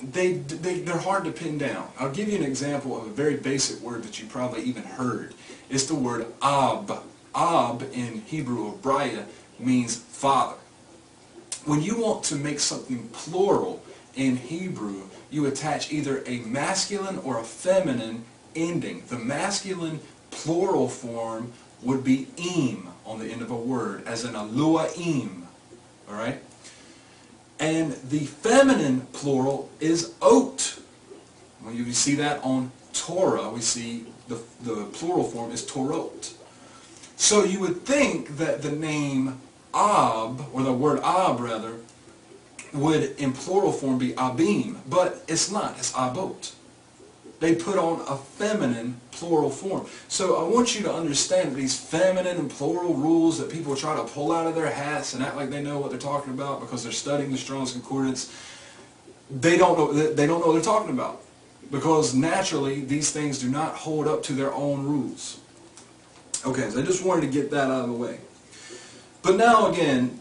they're hard to pin down. I'll give you an example of a very basic word that you probably even heard. It's the word Ab. Ab in Hebrew or Hebraic means father. When you want to make something plural in Hebrew, you attach either a masculine or a feminine ending. The masculine plural form would be im on the end of a word, as in aluaim. Alright? And the feminine plural is ot. When you see that on Torah, we see the plural form is Torot. So you would think that the name Ab, or the word Ab rather, would in plural form be Abim, but it's not, it's Abot. they put on a feminine plural form. So I want you to understand that these feminine and plural rules that people try to pull out of their hats and act like they know what they're talking about because they're studying the Strong's Concordance, they don't know what they're talking about, because naturally these things do not hold up to their own rules. Okay, so I just wanted to get that out of the way. But now again,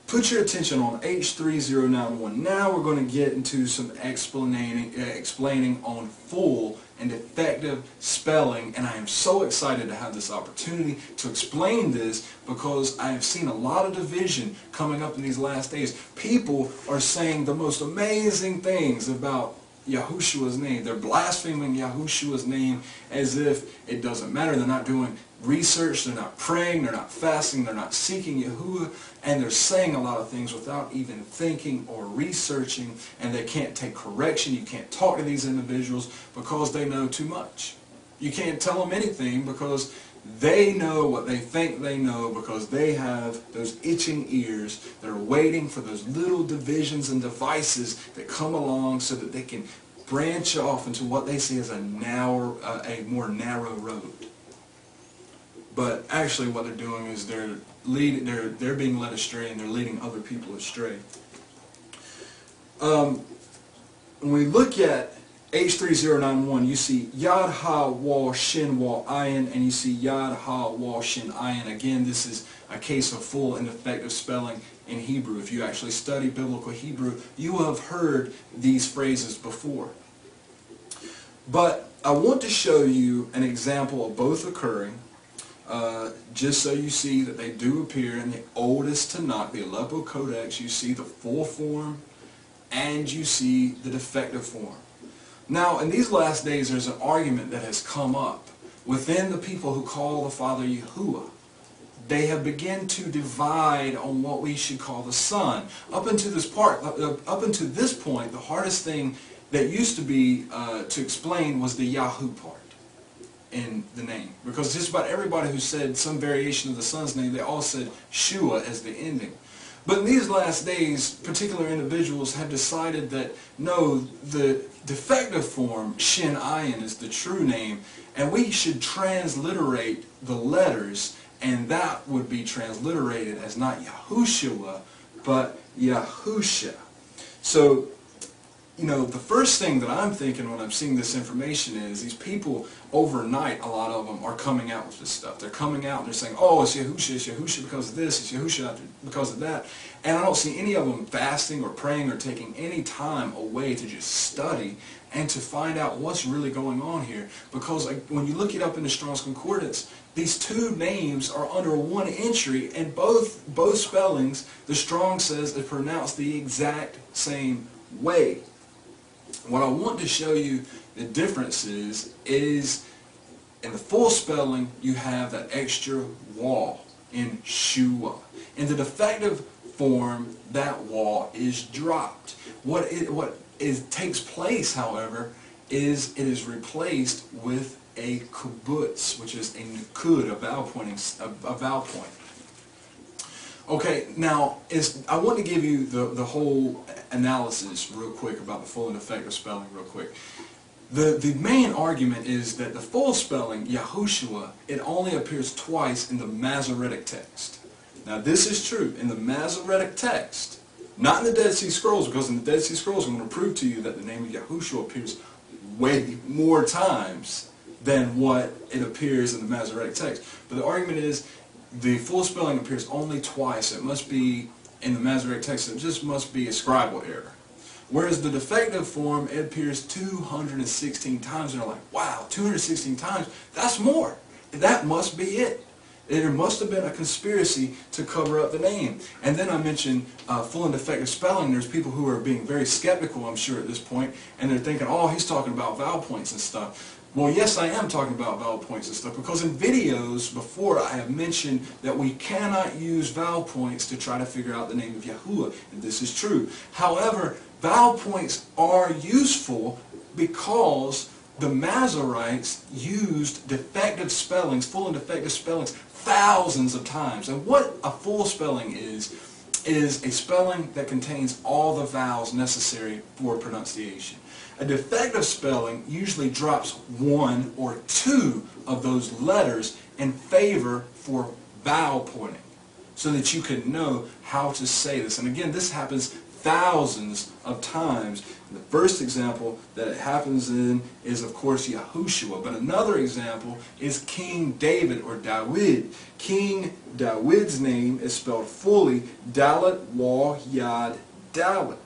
put your attention on H3091. Now we're going to get into some explaining on full and effective spelling, and I am so excited to have this opportunity to explain this because I have seen a lot of division coming up in these last days. People are saying the most amazing things about Yahushua's name. They're blaspheming Yahushua's name as if it doesn't matter. They're not doing research, they're not praying, they're not fasting, they're not seeking Yahuwah, and they're saying a lot of things without even thinking or researching, and they can't take correction. You can't talk to these individuals because they know too much. You can't tell them anything because they know what they think they know, because they have those itching ears that are waiting for those little divisions and devices that come along so that they can branch off into what they see as a more narrow road. But actually what they're doing is they're being led astray, and they're leading other people astray. When we look at H3091, you see Yad Ha Wal Shin Wal Ayin, and you see Yad Ha Wal Shin Ayin. Again, this is a case of full and effective spelling in Hebrew. If you actually study biblical Hebrew, you will have heard these phrases before. But I want to show you an example of both occurring, just so you see that they do appear in the oldest Tanakh, the Aleppo Codex. You see the full form and you see the defective form. Now, in these last days, there's an argument that has come up within the people who call the Father Yahuwah. They have begun to divide on what we should call the Son. Up until this point, the hardest thing that used to be to explain was the Yahoo part in the name, because just about everybody who said some variation of the Son's name, they all said Shua as the ending. But in these last days, particular individuals have decided that no, the defective form, Shin Ayin, is the true name, and we should transliterate the letters, and that would be transliterated as not Yahushua, but Yahusha. So, you know, the first thing that I'm thinking when I'm seeing this information is these people overnight, a lot of them are coming out with this stuff. They're coming out and they're saying, oh, it's Yahusha because of this, it's Yahusha because of that. And I don't see any of them fasting or praying or taking any time away to just study and to find out what's really going on here. Because when you look it up in the Strong's Concordance, these two names are under one entry, and both spellings, the Strong says, are pronounced the exact same way. What I want to show you the difference is in the full spelling you have that extra wall in Shua. In the defective form, that wall is dropped. What takes place, however, is it is replaced with a kibbutz, which is a nukud, a vowel point. Okay, now I want to give you the whole analysis real quick about the full and effective spelling real quick. The main argument is that the full spelling, Yahushua, it only appears twice in the Masoretic text. Now this is true. In the Masoretic text, not in the Dead Sea Scrolls, because in the Dead Sea Scrolls I'm going to prove to you that the name of Yahushua appears way more times than what it appears in the Masoretic text. But the argument is the full spelling appears only twice. It must be in the Masoretic text. It just must be a scribal error. Whereas the defective form, it appears 216 times. And they're like, wow, 216 times? That's more. That must be it. There must have been a conspiracy to cover up the name. And then I mentioned full and defective spelling. There's people who are being very skeptical, I'm sure, at this point, and they're thinking, oh, he's talking about vowel points and stuff. Well, yes, I am talking about vowel points and stuff, because in videos before I have mentioned that we cannot use vowel points to try to figure out the name of Yahuwah, and this is true. However, vowel points are useful because the Masoretes used defective spellings, full and defective spellings, thousands of times. And what a full spelling is is a spelling that contains all the vowels necessary for pronunciation. A defective spelling usually drops one or two of those letters in favor for vowel pointing, so that you can know how to say this. And again, this happens thousands of times. The first example that it happens in is, of course, Yahushua. But another example is King David, or Dawid. King Dawid's name is spelled fully Dalet Waw Yad Dalet.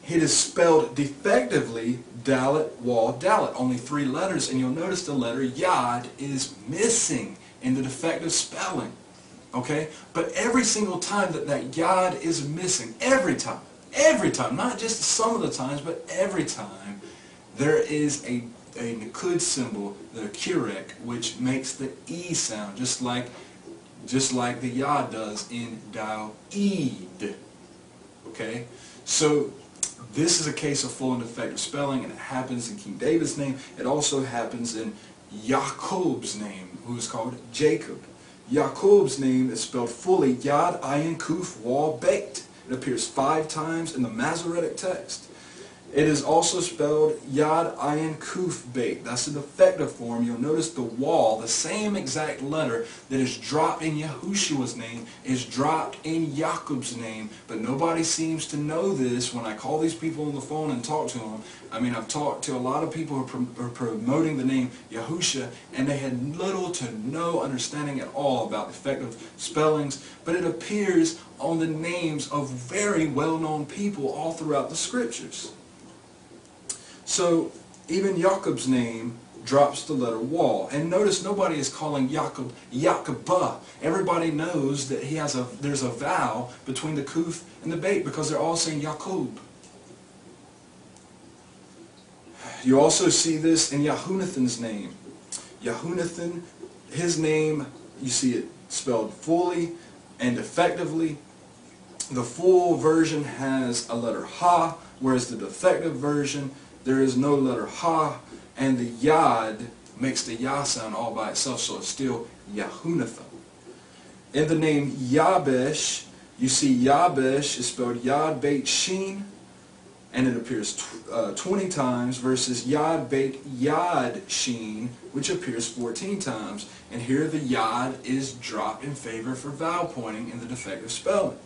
It is spelled defectively Dalet Waw Dalet. Only 3 letters, and you'll notice the letter Yad is missing in the defective spelling. Okay? But every single time that Yad is missing, every time, not just some of the times, but every time, there is a Nikud symbol, the Kirek, which makes the E sound, just like the Yad does in Dawid. Okay? So this is a case of full and defective spelling, and it happens in King David's name. It also happens in Yaakov's name, who is called Jacob. Yaakov's name is spelled fully Yad Ayin Kuf Waw Beit. It appears 5 times in the Masoretic text. It is also spelled Yad Ayin Kuf Beit. That's the defective form. You'll notice the wall, the same exact letter that is dropped in Yahushua's name, is dropped in Yaakov's name. But nobody seems to know this when I call these people on the phone and talk to them. I mean, I've talked to a lot of people who are promoting the name Yahushua, and they had little to no understanding at all about defective spellings. But it appears on the names of very well-known people all throughout the scriptures. So even Jacob's name drops the letter Waw. And notice nobody is calling Jacob Yaqubah. Everybody knows that there's a vowel between the Kuf and the Beit, because they're all saying Yaqub. You also see this in Yehunathan's name. Yehunathan, his name, you see it spelled fully and effectively. The full version has a letter Ha, whereas the defective version, there is no letter Ha, and the Yad makes the Ya sound all by itself, so it's still Yehunathan. In the name Yabesh, you see Yabesh is spelled Yad Beit Shin, and it appears 20 times, versus Yad Beit Yad Shin, which appears 14 times. And here the Yad is dropped in favor for vowel pointing in the defective spelling.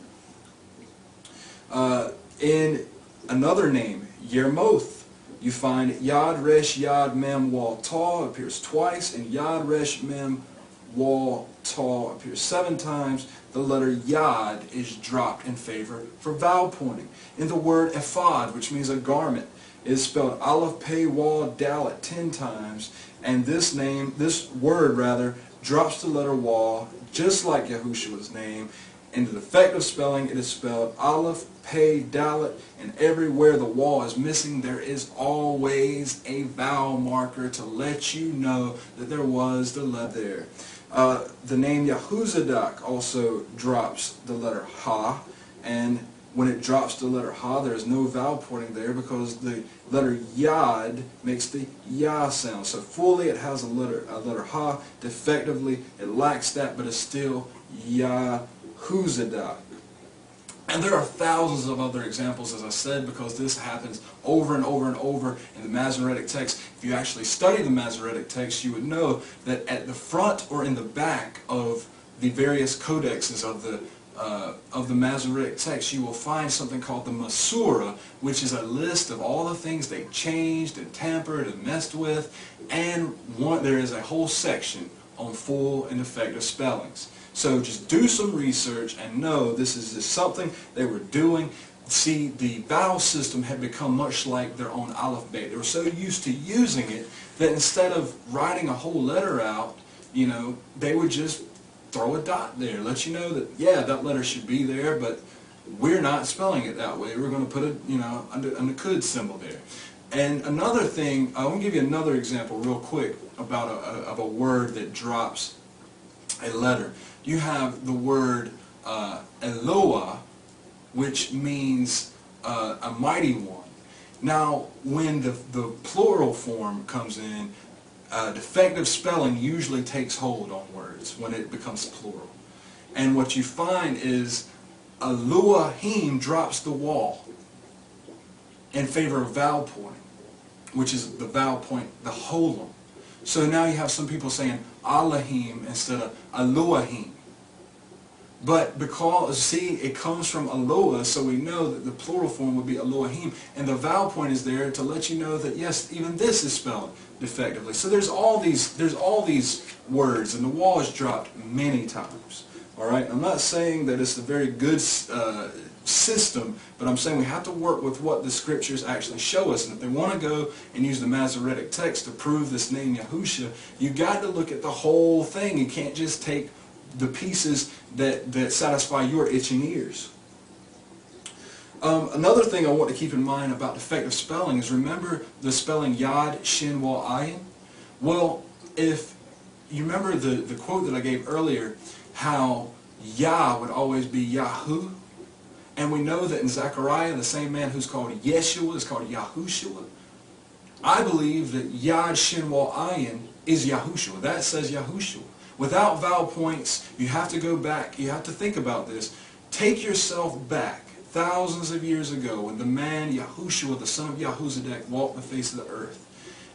In another name, Yermoth, you find Yad Resh Yad Mem Waw Ta appears twice, and Yad Resh Mem Waw Ta appears 7 times. The letter Yad is dropped in favor for vowel pointing. In the word ephod, which means a garment, is spelled Aleph Pei Waw Dalet 10 times, and this word drops the letter Waw, just like Yahushua's name. In the defective spelling, it is spelled Aleph Pei Dalet, and everywhere the Waw is missing, there is always a vowel marker to let you know that there was the letter there. The name Yahuzadak also drops the letter Ha, and when it drops the letter Ha, there is no vowel pointing there, because the letter Yad makes the Ya sound. So fully it has a letter Ha. Defectively it lacks that, but it's still Yahuzadak. And there are thousands of other examples, as I said, because this happens over and over and over in the Masoretic text. If you actually study the Masoretic text, you would know that at the front or in the back of the various codexes of the Masoretic text, you will find something called the Masura, which is a list of all the things they changed and tampered and messed with, and there is a whole section on full and defective spellings. So just do some research and know this is just something they were doing. See, the vowel system had become much like their own alphabet. They were so used to using it that instead of writing a whole letter out, they would just throw a dot there, let you know that, yeah, that letter should be there, but we're not spelling it that way. We're going to put a Nikud symbol there. And another thing, I want to give you another example real quick about a word that drops a letter. You have the word Eloah, which means a mighty one. Now, when the plural form comes in, defective spelling usually takes hold on words when it becomes plural. And what you find is Elohim drops the wall in favor of vowel point, which is the vowel point, the holum. So now you have some people saying Elohim instead of Elohim. But because, see, it comes from Eloah, so we know that the plural form would be Elohim. And the vowel point is there to let you know that, yes, even this is spelled defectively. So there's all these words, and the wall is dropped many times. All right? I'm not saying that it's a very good system, but I'm saying we have to work with what the scriptures actually show us. And if they want to go and use the Masoretic text to prove this name Yahusha, you've got to look at the whole thing. You can't just take the pieces that satisfy your itching ears. Another thing I want to keep in mind about defective spelling is, remember the spelling Yad, Shin, Wal, Ayin? Well, if you remember the quote that I gave earlier, how Yah would always be Yahu, and we know that in Zechariah, the same man who's called Yeshua is called Yahushua. I believe that Yad, Shin, Wal, Ayin is Yahushua. That says Yahushua. Without vowel points, you have to go back. You have to think about this. Take yourself back thousands of years ago when the man Yahushua, the son of Yahuzadek, walked the face of the earth.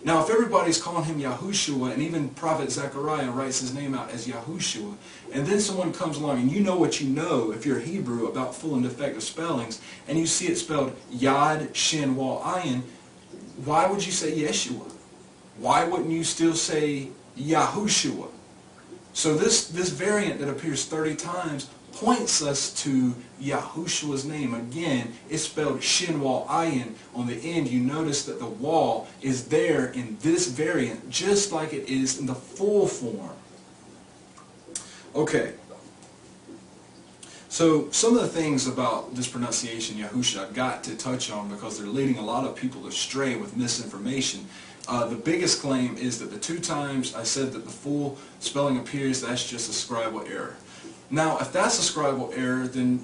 Now, if everybody's calling him Yahushua, and even Prophet Zechariah writes his name out as Yahushua, and then someone comes along, and you know what you know, if you're Hebrew, about full and defective spellings, and you see it spelled Yad, Shin, Wal, Ayin, why would you say Yeshua? Why wouldn't you still say Yahushua? So this variant that appears 30 times points us to Yahushua's name. Again, it's spelled Shin, Wal, Ayin. On the end, you notice that the wall is there in this variant, just like it is in the full form. Okay. So some of the things about this pronunciation, Yahusha, I've got to touch on because they're leading a lot of people astray with misinformation. The biggest claim is that the 2 times I said that the full spelling appears, that's just a scribal error. Now, if that's a scribal error, then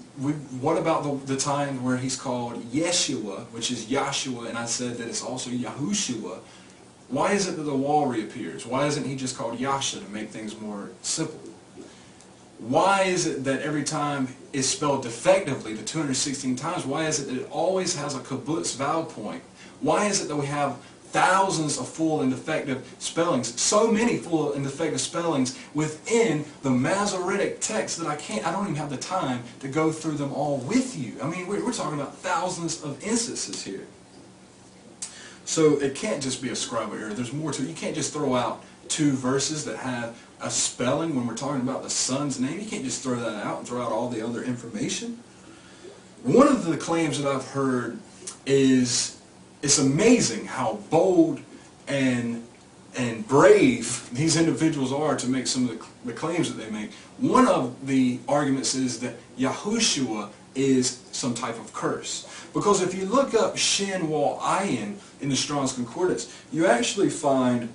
what about the time where he's called Yeshua, which is Yahshua, and I said that it's also Yahushua? Why is it that the wall reappears? Why isn't he just called Yasha to make things more simple? Why is it that every time it's spelled defectively, the 216 times, why is it that it always has a kibbutz vowel point? Why is it that we have thousands of full and defective spellings, so many full and defective spellings within the Masoretic text that I don't even have the time to go through them all with you. I mean, we're talking about thousands of instances here. So it can't just be a scribal error. There's more to it. You can't just throw out 2 verses that have a spelling when we're talking about the Son's name. You can't just throw that out and throw out all the other information. One of the claims that I've heard is, it's amazing how bold and brave these individuals are to make some of the claims that they make. One of the arguments is that Yahushua is some type of curse. Because if you look up Shin, Wal, Ayin in the Strong's Concordance, you actually find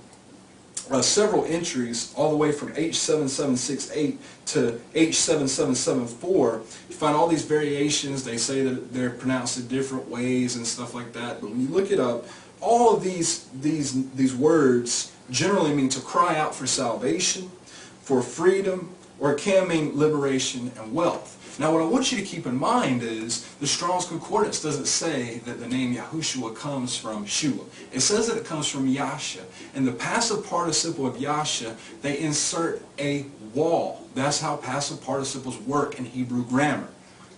several entries all the way from H7768 to H7774. You find all these variations. They say that they're pronounced in different ways and stuff like that. But when you look it up, all of these words generally mean to cry out for salvation, for freedom, or it can mean liberation and wealth. Now what I want you to keep in mind is the Strong's Concordance doesn't say that the name Yahushua comes from Shua. It says that it comes from Yasha. In the passive participle of Yasha, they insert a wall. That's how passive participles work in Hebrew grammar.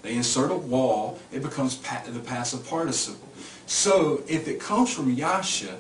They insert a wall, it becomes the passive participle. So if it comes from Yasha,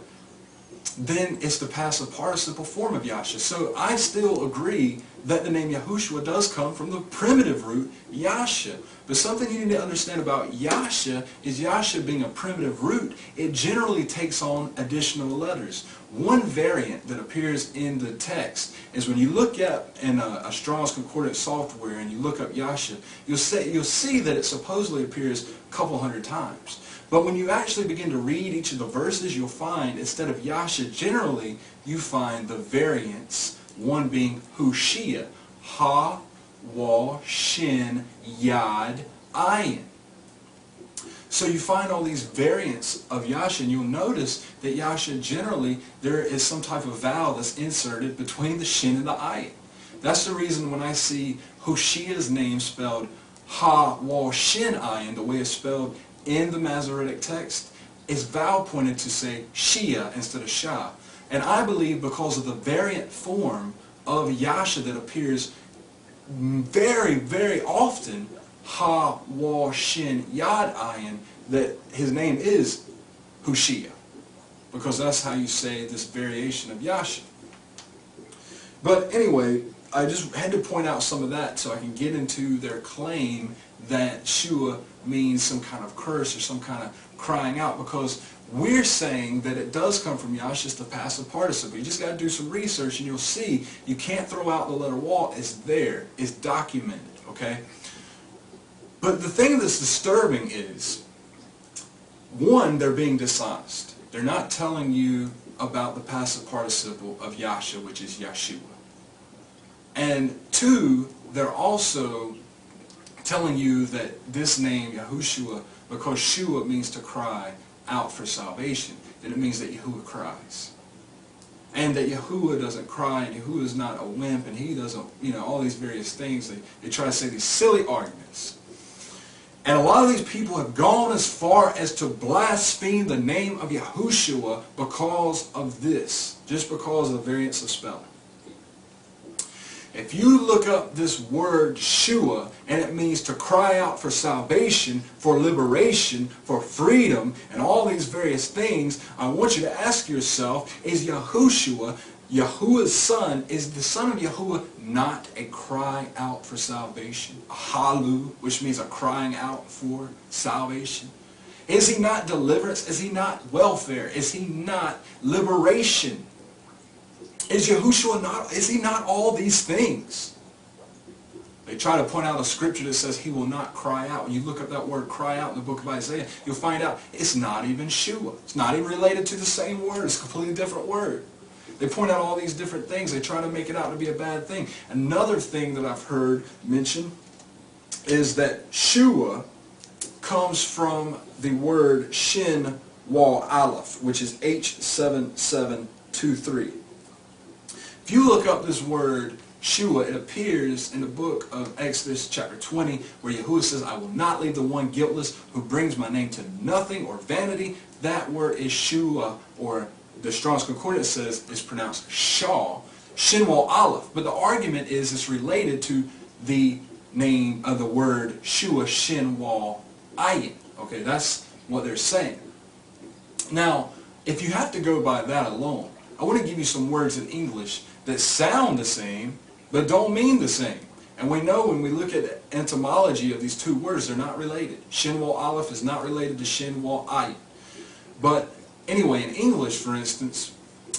then it's the passive participle form of Yasha. So I still agree that the name Yahushua does come from the primitive root Yasha. But something you need to understand about Yasha is Yasha being a primitive root, it generally takes on additional letters. One variant that appears in the text is when you look at in a Strong's Concordance software and you look up Yasha, you'll see that it supposedly appears a couple hundred times. But when you actually begin to read each of the verses, you'll find instead of Yasha, generally you find the variants, one being Hushia, Ha, Wal, Shin, Yad, Ayin. So you find all these variants of Yasha, and you'll notice that Yasha generally, there is some type of vowel that's inserted between the Shin and the Ayin. That's the reason when I see Hoshea's name spelled Ha-Wah-Shin-Ayin, the way it's spelled in the Masoretic text, is vowel pointed to say Shia instead of Shah. And I believe because of the variant form of Yasha that appears very, very often, Ha-Wah-Shin-Yad-Ayin, that his name is Hoshea, because that's how you say this variation of Yasha. But anyway, I just had to point out some of that so I can get into their claim that Shua means some kind of curse or some kind of crying out, because we're saying that it does come from Yasha, it's the passive participle. You just got to do some research and you'll see you can't throw out the letter Wah. It's there. It's documented, okay? But the thing that's disturbing is, one, they're being dishonest. They're not telling you about the passive participle of Yasha, which is Yeshua. And two, they're also telling you that this name, Yahushua, because Shua means to cry out for salvation, that it means that Yahuwah cries. And that Yahuwah doesn't cry, and Yahuwah is not a wimp, and he doesn't, all these various things. They try to say these silly arguments. And a lot of these people have gone as far as to blaspheme the name of Yahushua because of this, just because of the variance of spelling. If you look up this word Shua, and it means to cry out for salvation, for liberation, for freedom, and all these various things, I want you to ask yourself, is Yahushua, Yahuwah's son, is the son of Yahuwah not a cry out for salvation? A halu, which means a crying out for salvation? Is he not deliverance? Is he not welfare? Is he not liberation? Is Yahushua not, is he not all these things? They try to point out a scripture that says he will not cry out. When you look up that word cry out in the book of Isaiah, you'll find out it's not even Shua. It's not even related to the same word. It's a completely different word. They point out all these different things. They try to make it out to be a bad thing. Another thing that I've heard mentioned is that Shua comes from the word Shin Wal Aleph, which is H7723. If you look up this word Shua, it appears in the book of Exodus chapter 20, where Yahuwah says, I will not leave the one guiltless who brings my name to nothing or vanity. That word is Shua, or the Strong's Concordance says it's pronounced Shaw, Shinwal Aleph. But the argument is it's related to the name of the word Shua, Shinwal Ayin. Okay, that's what they're saying. Now, if you have to go by that alone, I want to give you some words in English that sound the same, but don't mean the same. And we know when we look at etymology of these two words, they're not related. Shinwal Aleph is not related to Shinwal Ayin. But anyway, in English, for instance,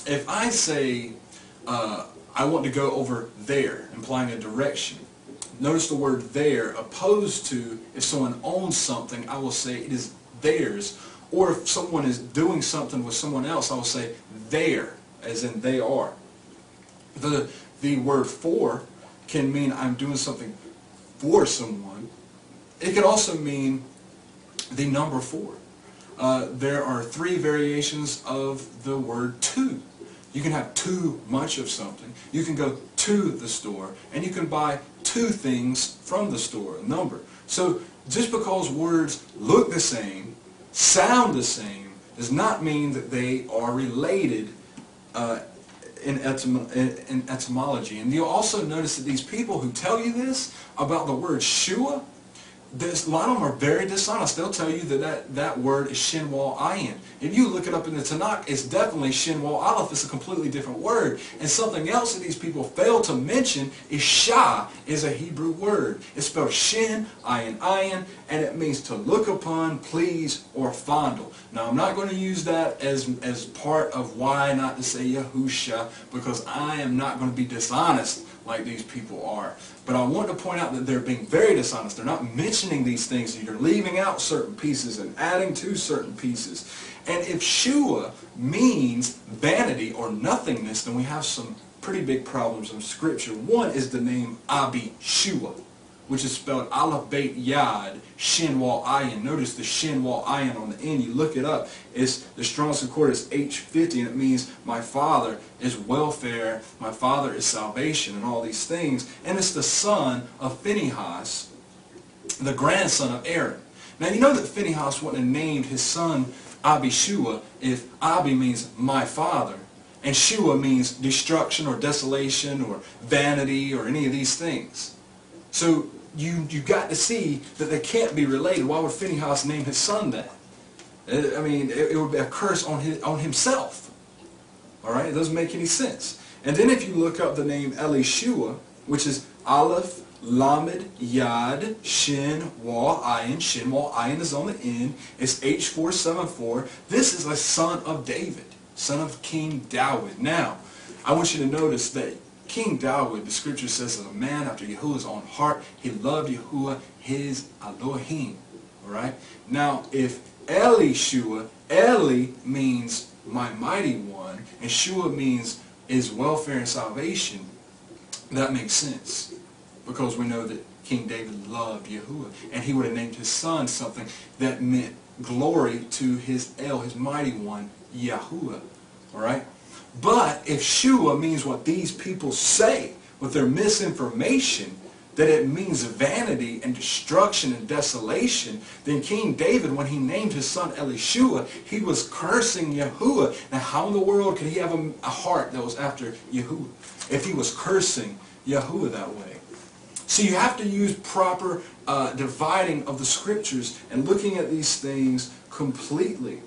if I say, I want to go over there, implying a direction, notice the word there, opposed to if someone owns something, I will say it is theirs. Or if someone is doing something with someone else, I will say there, as in they are. The word for can mean I'm doing something for someone. It can also mean the number 4. There are 3 variations of the word to. You can have too much of something. You can go to the store, and you can buy 2 things from the store, a number. So just because words look the same, sound the same, does not mean that they are related in etymology. And you'll also notice that these people who tell you this about the word Shua, a lot of them are very dishonest. They'll tell you that word is Shinwal Ayin. If you look it up in the Tanakh, it's definitely Shinwal Aleph. It's a completely different word. And something else that these people fail to mention is Shah is a Hebrew word. It's spelled Shin, Ayin, Ayin, and it means to look upon, please, or fondle. Now, I'm not going to use that as part of why not to say Yahusha, because I am not going to be dishonest like these people are. But I want to point out that they're being very dishonest. They're not mentioning these things. You're leaving out certain pieces and adding to certain pieces. And if Shua means vanity or nothingness, then we have some pretty big problems in Scripture. One is the name Abi Shua, which is spelled Aleph Beit Yad Shin Wal Ayin. Notice the Shin Wal Ayin on the end. You look it up. It's the Strong's Concordance H50, and it means my Father is welfare, my Father is salvation, and all these things. And it's the son of Phinehas, the grandson of Aaron. Now you know that Phinehas wouldn't have named his son Abishua if Abi means my father, and Shua means destruction or desolation or vanity or any of these things. So you got to see that they can't be related. Why would Phinehas name his son that? I mean, it would be a curse on himself. All right, it doesn't make any sense. And then if you look up the name Elishua, which is Aleph Lamed Yad Shin Wal Ayin. Shin Wal Ayin is on the end. It's H474. This is a son of David, son of King David. Now, I want you to notice that King David, the scripture says, is a man after Yahuwah's own heart. He loved Yahuwah, his Elohim. All right. Now, if Elishua, Eli means my mighty one, and Shua means is welfare and salvation, that makes sense. Because we know that King David loved Yahuwah, and he would have named his son something that meant glory to his El, his mighty one, Yahuwah. All right? But if Shua means what these people say with their misinformation, that it means vanity and destruction and desolation, then King David, when he named his son Elishua, he was cursing Yahuwah. Now how in the world could he have a heart that was after Yahuwah if he was cursing Yahuwah that way? So you have to use proper dividing of the scriptures and looking at these things completely.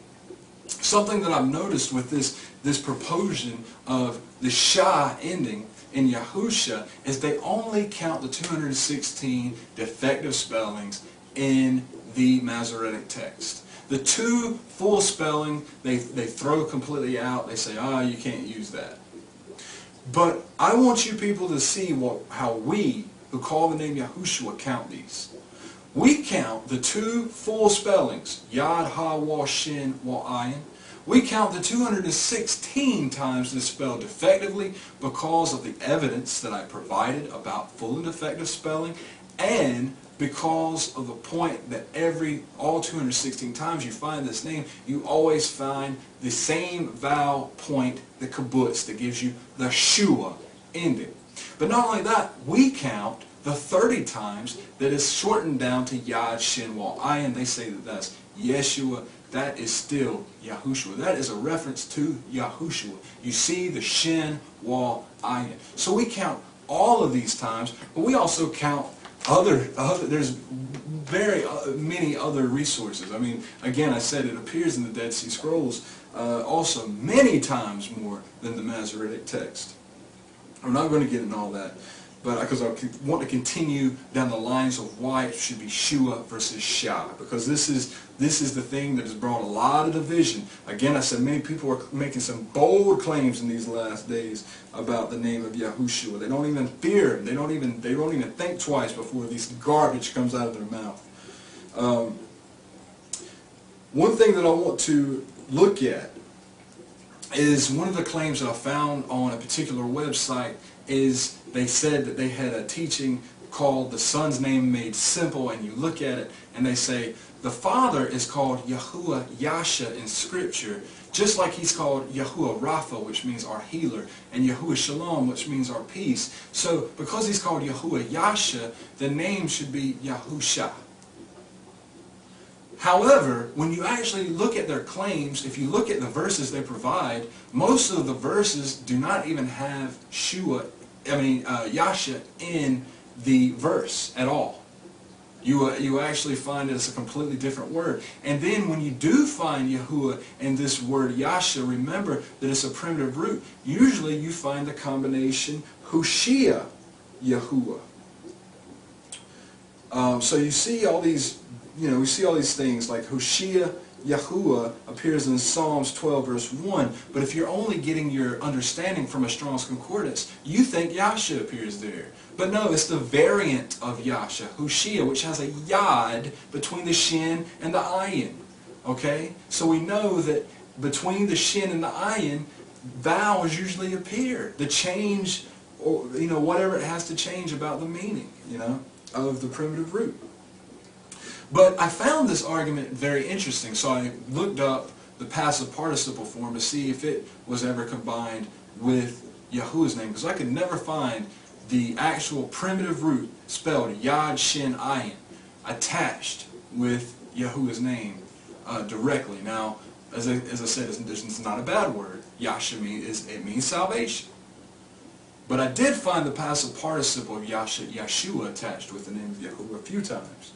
Something that I've noticed with this proposition of the Shah ending in Yahusha is they only count the 216 defective spellings in the Masoretic text. The two full spelling, they throw completely out. They say, you can't use that. But I want you people to see how we, who call the name Yahushua, count these. We count the two full spellings, Yad, Ha, Wal, Shin, Wal, Ayin. We count the 216 times it's spelled defectively because of the evidence that I provided about full and defective spelling, and because of the point that all 216 times you find this name, you always find the same vowel point, the kibbutz, that gives you the Shua ending. But not only that, we count the 30 times that is shortened down to Yad, Shin, Wal, Ayin. They say that that's Yeshua. That is still Yahushua. That is a reference to Yahushua. You see the Shin, Wal, Ayin. So we count all of these times, but we also count there's very many other resources. I mean, again, I said it appears in the Dead Sea Scrolls also many times more than the Masoretic text. I'm not going to get into all that, but because I want to continue down the lines of why it should be Shua versus Shah, because this is the thing that has brought a lot of division. Again, I said many people are making some bold claims in these last days about the name of Yahushua. They don't even fear him. They don't even think twice before this garbage comes out of their mouth. One thing that I want to look at is one of the claims that I found on a particular website is they said that they had a teaching called The Son's Name Made Simple, and you look at it and they say the Father is called Yahuwah Yasha in Scripture, just like he's called Yahuwah Rapha, which means our healer, and Yahuwah Shalom, which means our peace. So because he's called Yahuwah Yasha, the name should be Yahusha. However, when you actually look at their claims, if you look at the verses they provide, most of the verses do not even have Yasha in the verse at all. You actually find it as a completely different word. And then when you do find Yahuwah in this word Yasha, remember that it's a primitive root. Usually you find the combination Hushia Yahuwah. So you see all these, we see all these things like Hoshea Yahuwah appears in Psalms 12 verse 1, but if you're only getting your understanding from a Strong's Concordance, you think Yasha appears there. But no, it's the variant of Yasha, Hoshea, which has a Yad between the Shin and the Ayin. Okay? So we know that between the Shin and the Ayin, vowels usually appear. The change, or whatever it has to change about the meaning, of the primitive root. But I found this argument very interesting, so I looked up the passive participle form to see if it was ever combined with Yahuwah's name, because I could never find the actual primitive root spelled Yad Shin Ayin attached with Yahuwah's name directly. Now, as I said, it's not a bad word. Yasha means salvation. But I did find the passive participle of Yeshua attached with the name of Yahuwah a few times.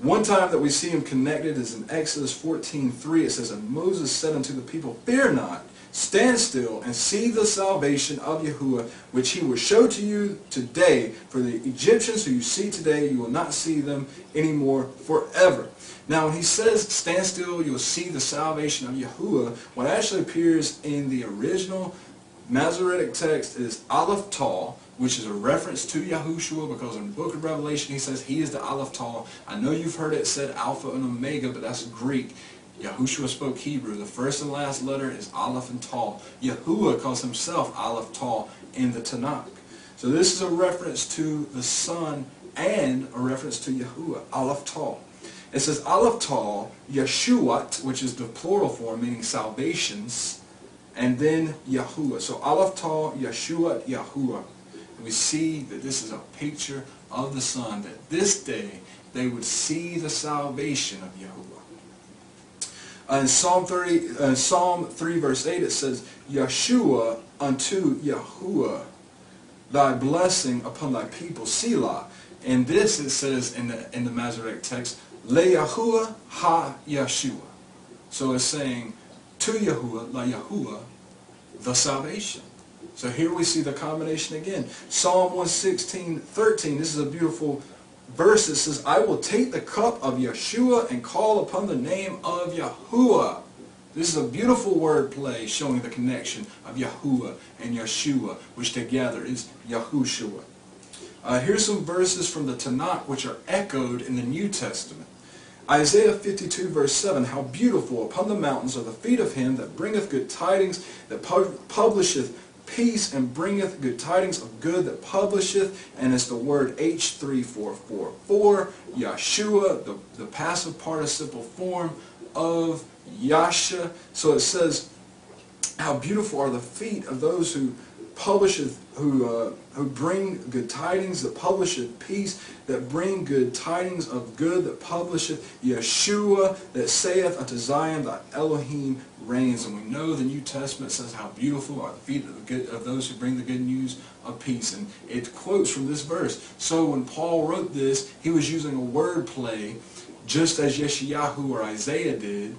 One time that we see him connected is in Exodus 14:3. It says, "And Moses said unto the people, Fear not, stand still, and see the salvation of Yahuwah, which he will show to you today. For the Egyptians who you see today, you will not see them anymore forever." Now when he says, stand still, you will see the salvation of Yahuwah, what actually appears in the original Masoretic text is Aleph Taw, which is a reference to Yahushua, because in the book of Revelation he says he is the Aleph Taw. I know you've heard it said Alpha and Omega, but that's Greek. Yahushua spoke Hebrew. The first and last letter is Aleph and Taw. Yahuwah calls himself Aleph Taw in the Tanakh. So this is a reference to the Son and a reference to Yahuwah, Aleph Taw. It says Aleph Taw, Yeshuat, which is the plural form, meaning salvations, and then Yahuwah. So Aleph Taw, Yeshuat, Yahuwah. And we see that this is a picture of the Son, that this day they would see the salvation of Yahuwah. In Psalm 3 verse 8 it says, Yeshua unto Yahuwah, thy blessing upon thy people, Selah. And this it says in the Masoretic text, Le Yahuwah ha Yeshua. So it's saying to Yahuwah, La Yahuwah, the salvation. So here we see the combination again. Psalm 116:13. This is a beautiful verse. It says, I will take the cup of Yeshua and call upon the name of Yahuwah. This is a beautiful word play showing the connection of Yahuwah and Yeshua, which together is Yahushua. Here's some verses from the Tanakh which are echoed in the New Testament. Isaiah 52 verse 7, How beautiful upon the mountains are the feet of him that bringeth good tidings, that publisheth peace, and bringeth good tidings of good, that publisheth. And it's the word H3444, Yeshua, the passive participle form of Yasha. So it says, how beautiful are the feet of those who publisheth, who bring good tidings, that publisheth peace, that bring good tidings of good, that publisheth Yeshua, that saith unto Zion, thy Elohim reigns. And we know the New Testament says how beautiful are the feet of those who bring the good news of peace. And it quotes from this verse. So when Paul wrote this, he was using a word play, just as Yeshayahu or Isaiah did,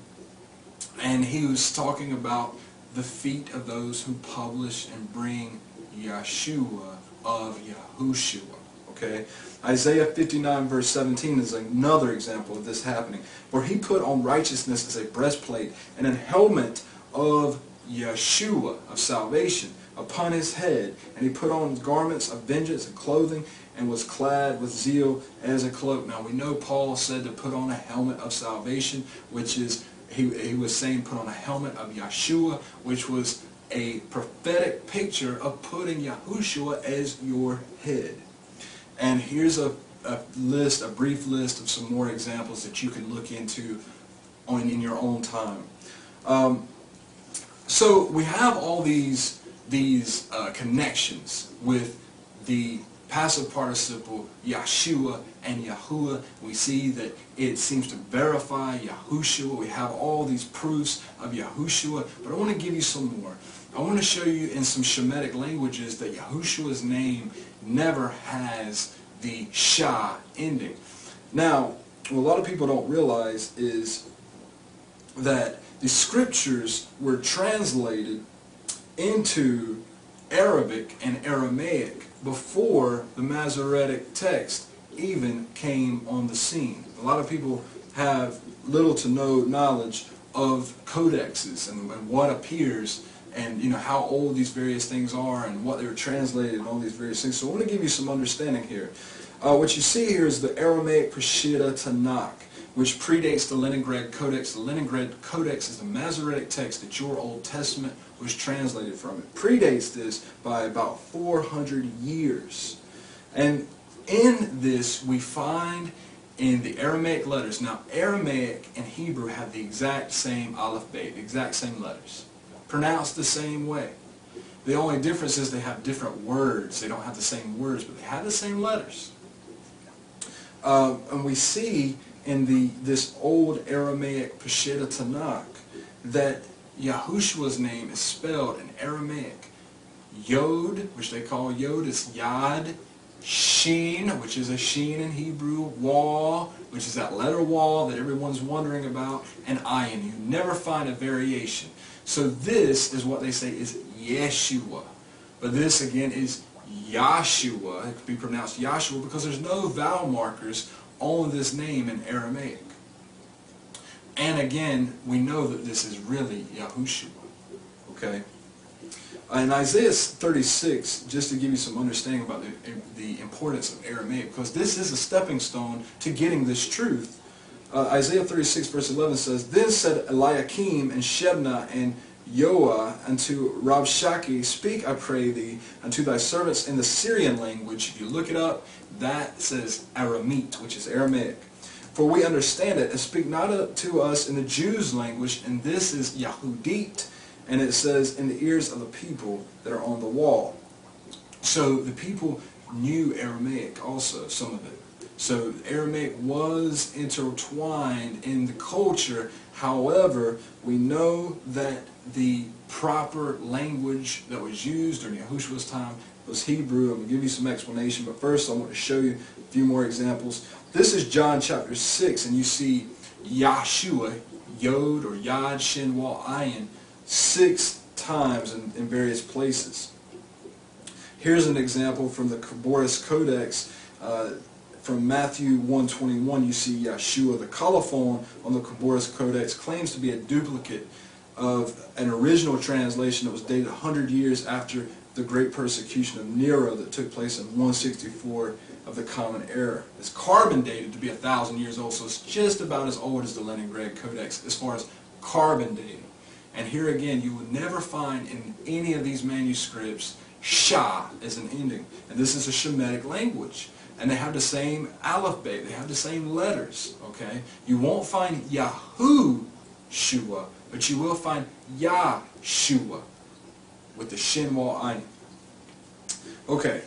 and he was talking about the feet of those who publish and bring Yeshua of Yahushua. Okay? Isaiah 59 verse 17 is another example of this happening. For he put on righteousness as a breastplate and a helmet of Yeshua, of salvation, upon his head. And he put on garments of vengeance and clothing, and was clad with zeal as a cloak. Now we know Paul said to put on a helmet of salvation, which is, he was saying put on a helmet of Yeshua, which was a prophetic picture of putting Yahushua as your head. And here's a brief list of some more examples that you can look into in your own time. So we have all these connections with the passive participle Yeshua and Yahuwah. We see that it seems to verify Yahushua. We have all these proofs of Yahushua, but I want to give you some more. I want to show you in some Shemitic languages that Yahushua's name never has the Shah ending. Now, what a lot of people don't realize is that the scriptures were translated into Arabic and Aramaic before the Masoretic text even came on the scene. A lot of people have little to no knowledge of codexes and what appears, and how old these various things are and what they were translated and all these various things. So I want to give you some understanding here. What you see here is the Aramaic Peshitta Tanakh, which predates the Leningrad Codex. The Leningrad Codex is the Masoretic text that your Old Testament was translated from. It predates this by about 400 years. And in this we find in the Aramaic letters. Now, Aramaic and Hebrew have the exact same aleph bet, the exact same letters, pronounced the same way. The only difference is they have different words. They don't have the same words, but they have the same letters. And we see in this old Aramaic Peshitta Tanakh that Yahushua's name is spelled in Aramaic. Yod, which they call Yod, is Yad. Shin, which is a Shin in Hebrew. Wall, which is that letter Wall that everyone's wondering about. And Ayin. You never find a variation. So this is what they say is Yeshua. But this again is Yahshua. It could be pronounced Yahshua because there's no vowel markers on this name in Aramaic. And again, we know that this is really Yahushua. Okay? In Isaiah 36, just to give you some understanding about the importance of Aramaic, because this is a stepping stone to getting this truth. Isaiah 36 verse 11 says, Then said Eliakim and Shebna and Yoah unto Rabshakeh, Speak, I pray thee, unto thy servants in the Syrian language. If you look it up, that says Aramite, which is Aramaic. For we understand it, and speak not to us in the Jews' language, and this is Yahudit. And it says, in the ears of the people that are on the wall. So the people knew Aramaic also, some of it. So Aramaic was intertwined in the culture. However, we know that the proper language that was used during Yahushua's time was Hebrew. I'm going to give you some explanation, but first I want to show you a few more examples. This is John chapter 6, and you see Yahshua, Yod or Yad, Shin, Wal, Ayin, 6 times in various places. Here's an example from the Khabouris Codex. From Matthew 1:21, you see Yahshua. The colophon on the Khabouris Codex claims to be a duplicate of an original translation that was dated 100 years after the great persecution of Nero that took place in 164 of the Common Era. It's carbon dated to be 1,000 years old, so it's just about as old as the Leningrad Codex as far as carbon dating. And here again, you will never find in any of these manuscripts Shah as an ending. And this is a Shemitic language. And they have the same aleph-bet. They have the same letters. Okay? You won't find Yahushua, but you will find Yahshua with the Shin Wal Ayin. Okay.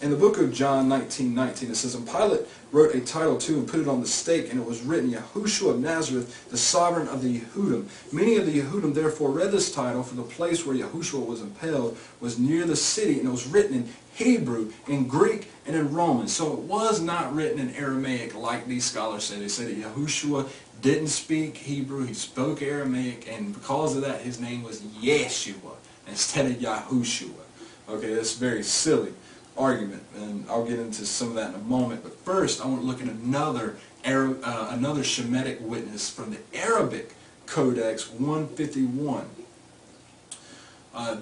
In the book of John 19:19, it says, And Pilate wrote a title too and put it on the stake, and it was written, Yahushua of Nazareth, the sovereign of the Yehudim. Many of the Yehudim therefore read this title, for the place where Yahushua was impaled was near the city, and it was written in Hebrew, in Greek, and in Roman. So it was not written in Aramaic like these scholars say. They say that Yahushua didn't speak Hebrew, he spoke Aramaic, and because of that his name was Yeshua instead of Yahushua. Okay, that's very silly argument, and I'll get into some of that in a moment. But first, I want to look at another Shemitic witness from the Arabic Codex 151.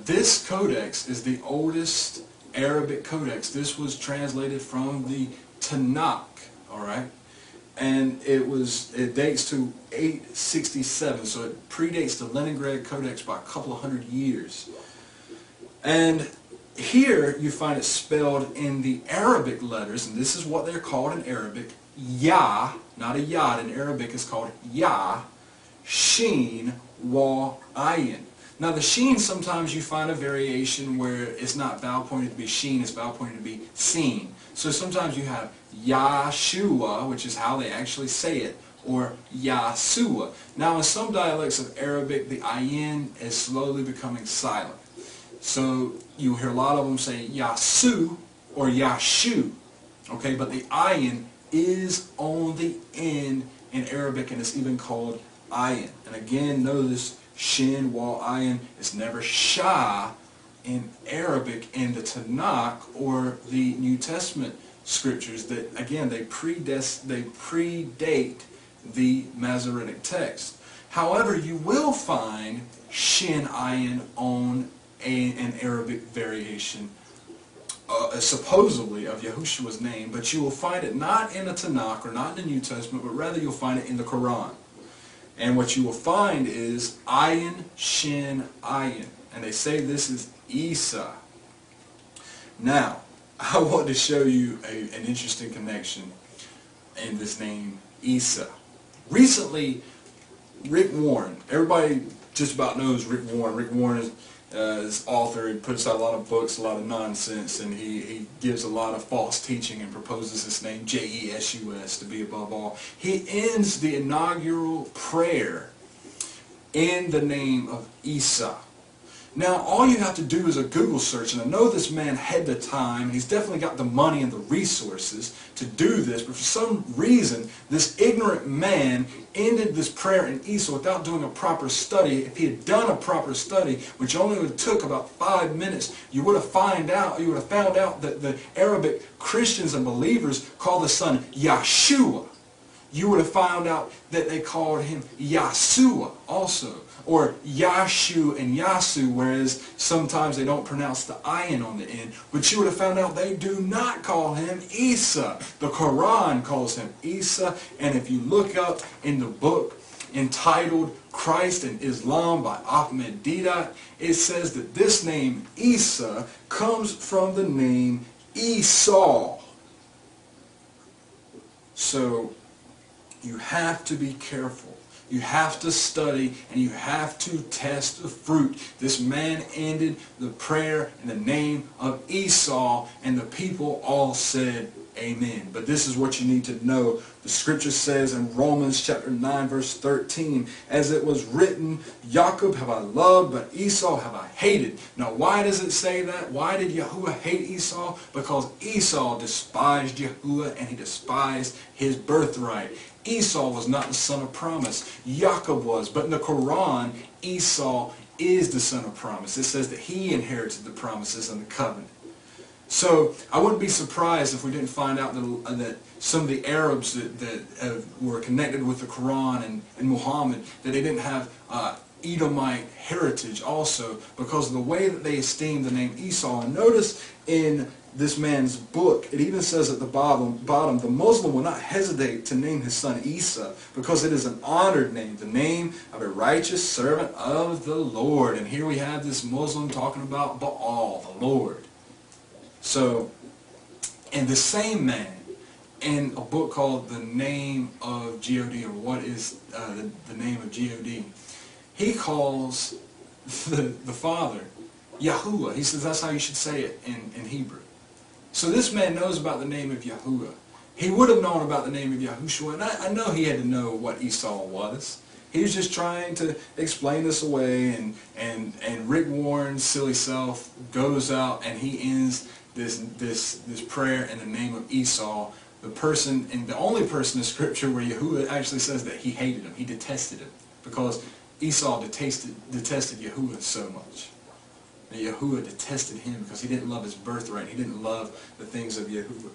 This codex is the oldest Arabic codex. This was translated from the Tanakh, all right, and it dates to 867, so it predates the Leningrad Codex by a couple of hundred years. And here you find it spelled in the Arabic letters, and this is what they're called in Arabic, Ya, not a Yad. In Arabic it's called Ya, Shin, Wal, Ayin. Now the Shin, sometimes you find a variation where it's not vowel pointed to be Shin, it's vowel pointed to be Sin. So sometimes you have Yahshua, which is how they actually say it, or Yahsua. Now in some dialects of Arabic, the Ayin is slowly becoming silent. So you hear a lot of them say Yasu or Yashu, okay, but the ayin is on the end in Arabic, and it's even called ayin. And again, notice Shin, Wal, Ayin is never Shah in Arabic in the Tanakh or the New Testament scriptures. That again, they predate the Masoretic text. However, you will find Shin Ayin on an Arabic variation, supposedly of Yahushua's name, but you will find it not in the Tanakh or not in the New Testament, but rather you'll find it in the Quran. And what you will find is Ayin, Shin, Ayin. And they say this is Isa. Now, I want to show you an interesting connection in this name, Isa. Recently, Rick Warren, everybody just about knows Rick Warren. Rick Warren is author. He puts out a lot of books, a lot of nonsense, and he gives a lot of false teaching and proposes this name, J-E-S-U-S, to be above all. He ends the inaugural prayer in the name of Isa. Now, all you have to do is a Google search, and I know this man had the time, he's definitely got the money and the resources to do this, but for some reason, this ignorant man ended this prayer in Isa without doing a proper study. If he had done a proper study, which only would have took about 5 minutes, you would have found out that the Arabic Christians and believers call the son Yeshua. You would have found out that they called him Yahshua also, or Yashu and Yasu, whereas sometimes they don't pronounce the ayin on the end. But you would have found out they do not call him Isa. The Quran calls him Isa, and if you look up in the book entitled Christ and Islam by Ahmed Deedat, it says that this name Isa comes from the name Esau. So you have to be careful. You have to study, and you have to test the fruit. This man ended the prayer in the name of Esau, and the people all said amen. But this is what you need to know. The scripture says in Romans chapter 9 verse 13, as it was written, Jacob have I loved, but Esau have I hated. Now why does it say that? Why did Yahuwah hate Esau? Because Esau despised Yahuwah, and he despised his birthright. Esau was not the son of promise. Jacob was. But in the Quran, Esau is the son of promise. It says that he inherited the promises and the covenant. So I wouldn't be surprised if we didn't find out that some of the Arabs that were connected with the Quran and Muhammad, that they didn't have Edomite heritage also, because of the way that they esteemed the name Esau. And notice in this man's book, it even says at the bottom, the Muslim will not hesitate to name his son Isa, because it is an honored name, the name of a righteous servant of the Lord. And here we have this Muslim talking about Baal, the Lord. So, and the same man, in a book called The Name of God, or What is the Name of God, he calls the Father Yahuwah. He says that's how you should say it in Hebrew. So this man knows about the name of Yahuwah. He would have known about the name of Yahushua, and I know he had to know what Esau was. He was just trying to explain this away, and Rick Warren's silly self goes out and he ends this prayer in the name of Esau, the person, and the only person in Scripture where Yahuwah actually says that he hated him, he detested him, because Esau detested Yahuwah so much. And Yahuwah detested him because he didn't love his birthright. He didn't love the things of Yahuwah.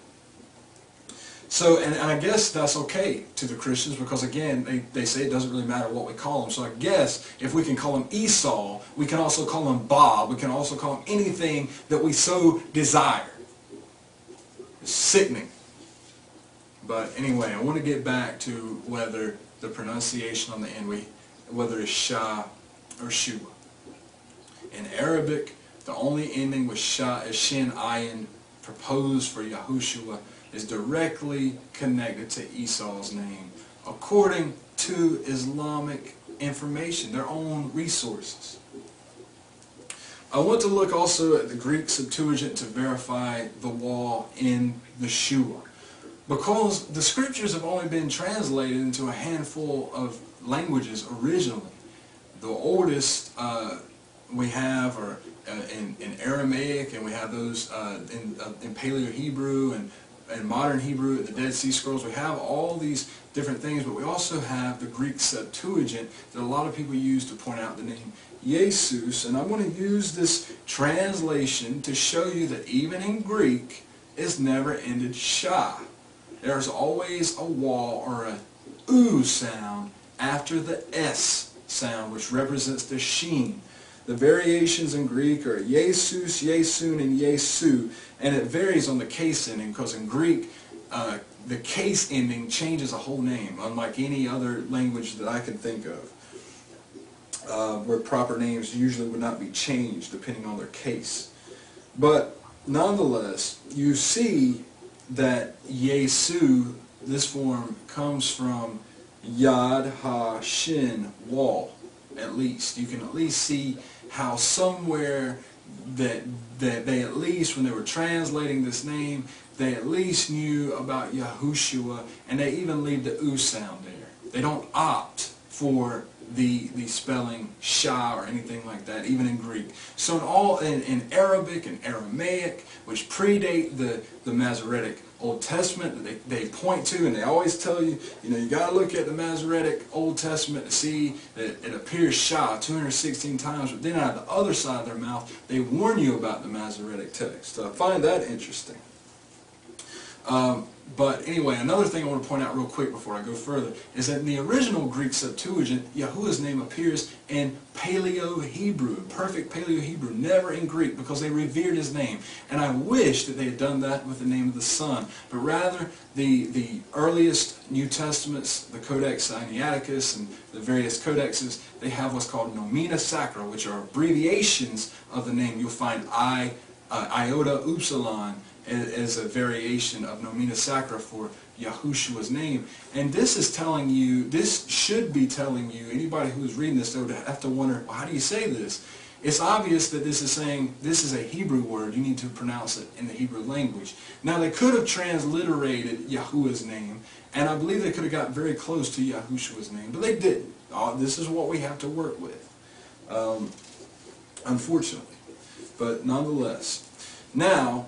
So, and I guess that's okay to the Christians, because again, they say it doesn't really matter what we call him. So I guess if we can call him Esau, we can also call him Bob. We can also call him anything that we so desire. It's sickening. But anyway, I want to get back to whether the pronunciation on the end, whether it's Shah or Shua. In Arabic, the only ending with Shah is Shin Ayin, proposed for Yahushua, is directly connected to Esau's name, according to Islamic information, their own resources. I want to look also at the Greek Septuagint to verify the wall in the Shua, because the scriptures have only been translated into a handful of languages originally. The oldest we have are in Aramaic, and we have those in Paleo-Hebrew and modern Hebrew, the Dead Sea Scrolls. We have all these different things, but we also have the Greek Septuagint that a lot of people use to point out the name Jesus. And I'm going to use this translation to show you that even in Greek, it's never ended Shah. There's always a wall or a U sound after the S sound, which represents the sheen. The variations in Greek are Jesus, Yesun, and Yesu, and it varies on the case ending, because in Greek, the case ending changes a whole name, unlike any other language that I can think of, where proper names usually would not be changed depending on their case. But nonetheless, you see that Yesu, this form, comes from Yad HaShin, wall, at least. You can at least see how somewhere that they at least, when they were translating this name, they at least knew about Yahushua, and they even leave the U sound there. They don't opt for the spelling Shah or anything like that, even in Greek. So in Arabic and Aramaic, which predate the Masoretic Old Testament that they point to, and they always tell you, you got to look at the Masoretic Old Testament to see that it appears Shah 216 times, but then out of the other side of their mouth, they warn you about the Masoretic text. So I find that interesting. But anyway, another thing I want to point out real quick before I go further is that in the original Greek Septuagint, Yahuwah's name appears in Paleo-Hebrew, perfect Paleo-Hebrew, never in Greek, because they revered his name. And I wish that they had done that with the name of the Son. But rather, the earliest New Testaments, the Codex Sinaiticus and the various codexes, they have what's called nomina sacra, which are abbreviations of the name. You'll find iota upsilon as a variation of nomina sacra for Yahushua's name. And this is telling you, this should be telling you, anybody who is reading this, they would have to wonder, well, how do you say this? It's obvious that this is saying, this is a Hebrew word, you need to pronounce it in the Hebrew language. Now they could have transliterated Yahuwah's name, and I believe they could have gotten very close to Yahushua's name, but they didn't. This is what we have to work with, unfortunately. But nonetheless. Now,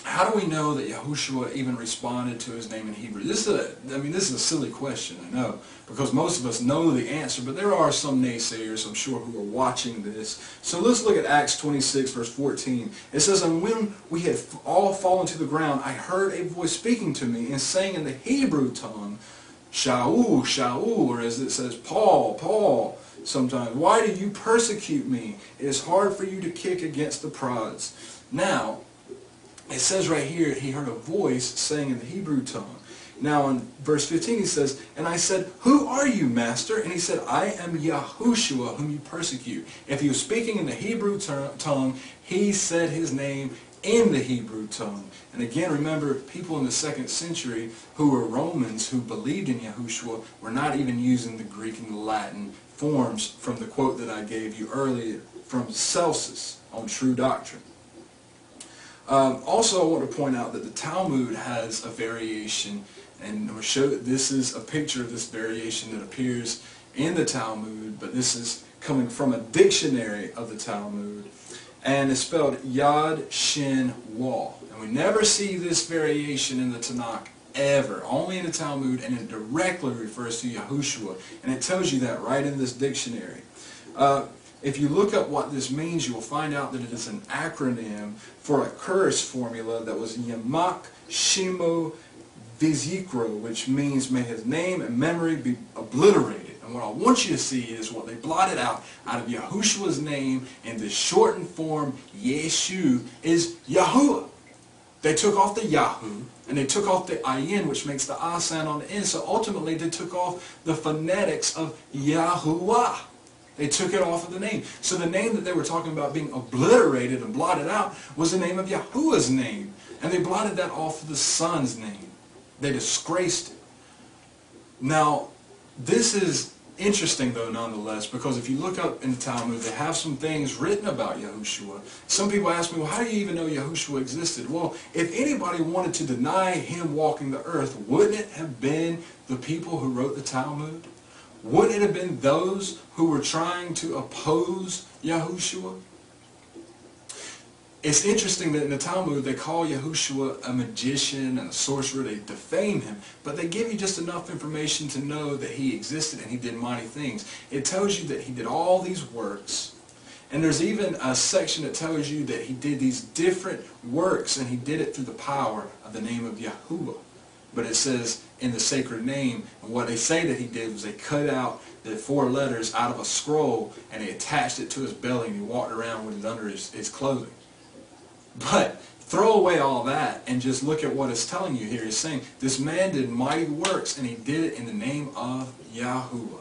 how do we know that Yahushua even responded to his name in Hebrew? This is a silly question, I know, because most of us know the answer, but there are some naysayers, I'm sure, who are watching this. So let's look at Acts 26, verse 14. It says, "And when we had all fallen to the ground, I heard a voice speaking to me and saying in the Hebrew tongue, Shaul, Shaul," or as it says, Paul, Paul, sometimes, "why do you persecute me? It is hard for you to kick against the prods." Now, it says right here, he heard a voice saying in the Hebrew tongue. Now in verse 15 he says, "And I said, Who are you, Master?" And he said, "I am Yahushua, whom you persecute." If he was speaking in the Hebrew tongue, he said his name in the Hebrew tongue. And again, remember, people in the 2nd century who were Romans, who believed in Yahushua, were not even using the Greek and the Latin forms from the quote that I gave you earlier from Celsus on True Doctrine. Also, I want to point out that the Talmud has a variation, and I'm going to show that this is a picture of this variation that appears in the Talmud, but this is coming from a dictionary of the Talmud, and it's spelled Yad Shin Wall. And we never see this variation in the Tanakh ever, only in the Talmud, and it directly refers to Yahushua, and it tells you that right in this dictionary. If you look up what this means, you will find out that it is an acronym for a curse formula that was Yamak Shimo Vizikro, which means may his name and memory be obliterated. And what I want you to see is what they blotted out of Yahushua's name in the shortened form Yeshu is Yahuwah. They took off the Yahu, and they took off the ayin, which makes the ah sound on the end. So ultimately they took off the phonetics of Yahuwah. They took it off of the name. So the name that they were talking about being obliterated and blotted out was the name of Yahuwah's name. And they blotted that off of the Son's name. They disgraced it. Now, this is interesting, though, nonetheless, because if you look up in the Talmud, they have some things written about Yahushua. Some people ask me, well, how do you even know Yahushua existed? Well, if anybody wanted to deny him walking the earth, wouldn't it have been the people who wrote the Talmud? Wouldn't it have been those who were trying to oppose Yahushua? It's interesting that in the Talmud they call Yahushua a magician and a sorcerer. They defame him, but they give you just enough information to know that he existed and he did mighty things. It tells you that he did all these works, and there's even a section that tells you that he did these different works and he did it through the power of the name of Yahuwah. But it says in the sacred name, and what they say that he did was they cut out the 4 letters out of a scroll and they attached it to his belly and he walked around with it under his clothing. But throw away all that and just look at what it's telling you here. It's saying this man did mighty works and he did it in the name of Yahuwah.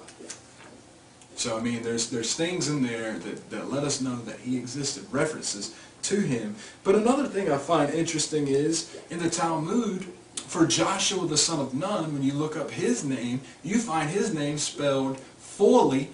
So I mean there's things in there that let us know that he existed, references to him. But another thing I find interesting is in the Talmud, for Joshua the son of Nun, when you look up his name, you find his name spelled fully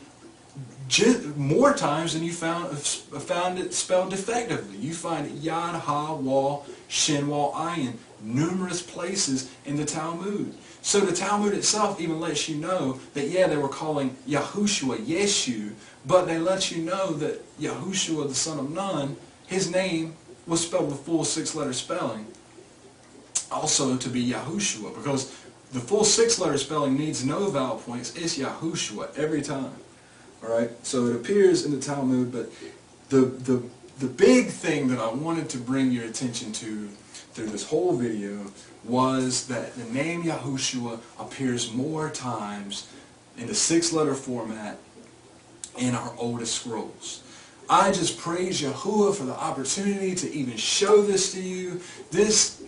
more times than you found it spelled defectively. You find Yad, Ha, Wal, Shin, Wal, Ayin, numerous places in the Talmud. So the Talmud itself even lets you know that, yeah, they were calling Yahushua Yeshu, but they let you know that Yahushua the son of Nun, his name was spelled with full 6-letter spelling, also to be Yahushua, because the full 6-letter spelling needs no vowel points. It's Yahushua every time. All right, so it appears in the Talmud, but the big thing that I wanted to bring your attention to through this whole video was that the name Yahushua appears more times in the 6-letter format in our oldest scrolls. I just praise Yahuwah for the opportunity to even show this to you.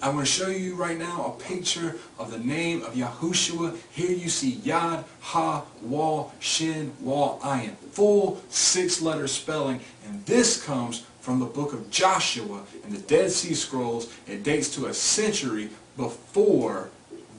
I'm going to show you right now a picture of the name of Yahushua. Here you see Yad, Ha, Wal, Shin, Wal, Ayin. Full 6-letter spelling. And this comes from the book of Joshua in the Dead Sea Scrolls. It dates to a century before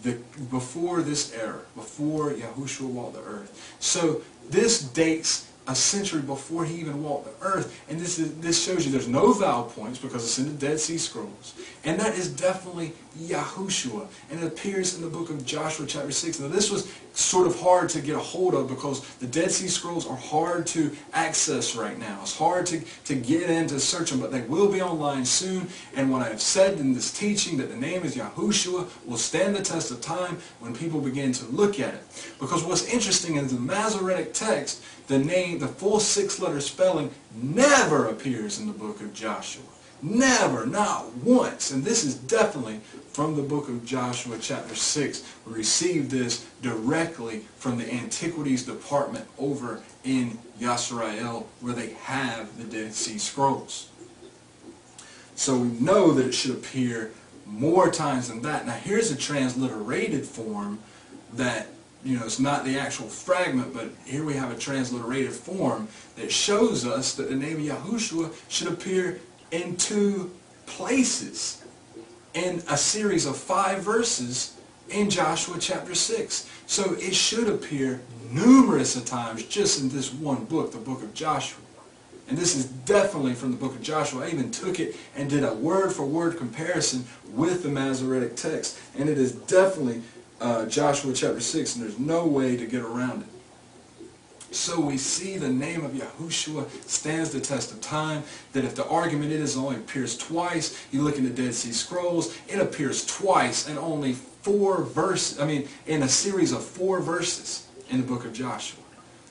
this era, before Yahushua walked the earth. So this dates a century before he even walked the earth, and this shows you there's no vowel points because it's in the Dead Sea Scrolls, and that is definitely Yahushua, and it appears in the book of Joshua chapter 6. Now this was sort of hard to get a hold of because the Dead Sea Scrolls are hard to access right now. It's hard to get in to search them, but they will be online soon, and what I've said in this teaching that the name is Yahushua will stand the test of time when people begin to look at it. Because what's interesting is the Masoretic text, the name, the full 6-letter spelling never appears in the book of Joshua. Never, not once. And this is definitely from the book of Joshua chapter 6. We received this directly from the Antiquities Department over in Yisrael, where they have the Dead Sea Scrolls. So we know that it should appear more times than that. Now here's a transliterated form that, it's not the actual fragment, but here we have a transliterated form that shows us that the name of Yahushua should appear in 2 places in a series of 5 verses in Joshua chapter 6. So it should appear numerous times just in this one book, the book of Joshua. And this is definitely from the book of Joshua. I even took it and did a word-for-word comparison with the Masoretic text. And it is definitely Joshua chapter 6, and there's no way to get around it. So we see the name of Yahushua stands the test of time, that if the argument it only appears twice, you look in the Dead Sea Scrolls, it appears twice in only 4 verses, in a series of 4 verses in the book of Joshua.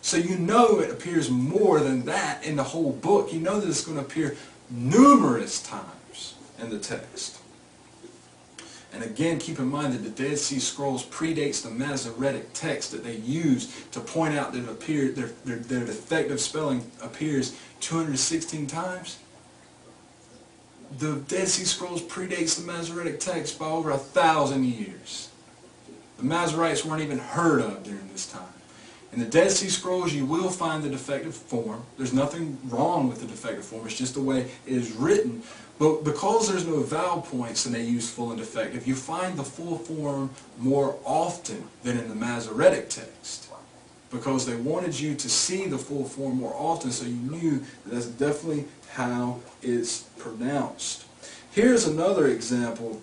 So you know it appears more than that in the whole book. You know that it's going to appear numerous times in the text. And again, keep in mind that the Dead Sea Scrolls predates the Masoretic text that they used to point out that their defective spelling appears 216 times. The Dead Sea Scrolls predates the Masoretic text by over 1,000 years. The Masoretes weren't even heard of during this time. In the Dead Sea Scrolls, you will find the defective form. There's nothing wrong with the defective form. It's just the way it is written. But because there's no vowel points and they use full and defective, you find the full form more often than in the Masoretic text. Because they wanted you to see the full form more often, so you knew that that's definitely how it's pronounced. Here's another example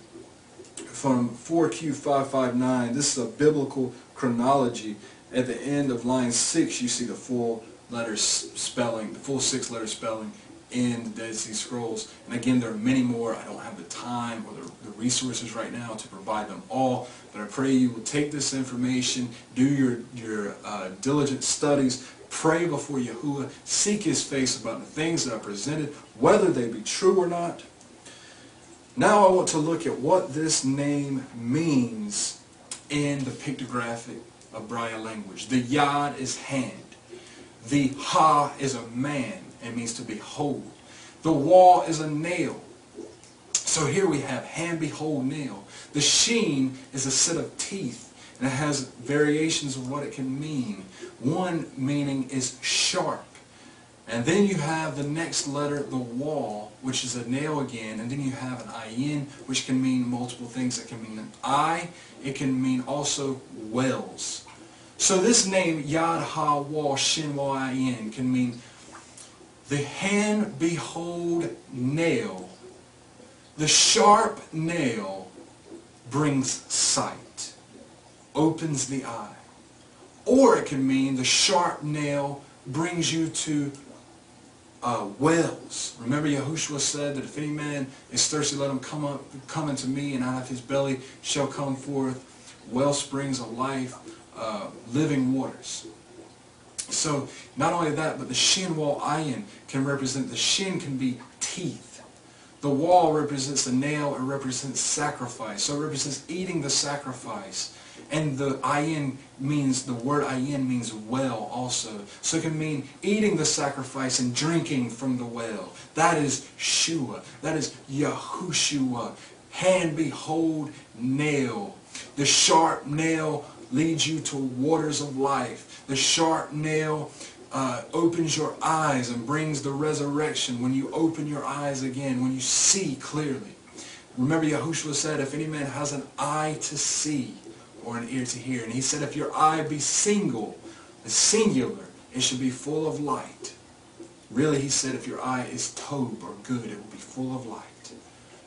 from 4Q559. This is a biblical chronology. At the end of line 6, you see the full letter spelling, the full 6-letter spelling in the Dead Sea Scrolls. And again, there are many more. I don't have the time or the resources right now to provide them all, but I pray you will take this information, do your diligent studies, pray before Yahuwah, seek His face about the things that are presented, whether they be true or not. Now I want to look at what this name means in the pictographic Hebraic language. The Yad is hand. The Ha is a man. It means to behold. The Wal is a nail. So here we have hand, behold, nail. The Sheen is a set of teeth, and it has variations of what it can mean. One meaning is sharp. And then you have the next letter, the wall, which is a nail again. And then you have an ayin, which can mean multiple things. It can mean an eye. It can mean also wells. So this name, Yad Ha Wal Shin Wal Ayin, can mean the hand, behold, nail. The sharp nail brings sight, opens the eye. Or it can mean the sharp nail brings you to wells. Remember, Yahushua said that if any man is thirsty, let him come unto me, and out of his belly shall come forth well springs of life, living waters. So not only that, but the shin wal ayin can represent, the shin can be teeth. The wall represents the nail, it represents sacrifice. So it represents eating the sacrifice. And the ayin means, the word ayin means well also. So it can mean eating the sacrifice and drinking from the well. That is Shua. That is Yahushua. Hand, behold, nail. The sharp nail leads you to waters of life. The sharp nail opens your eyes and brings the resurrection when you open your eyes again, when you see clearly. Remember, Yahushua said, if any man has an eye to see or an ear to hear, and he said, if your eye be singular, it should be full of light. Really, he said, if your eye is tov or good, it will be full of light.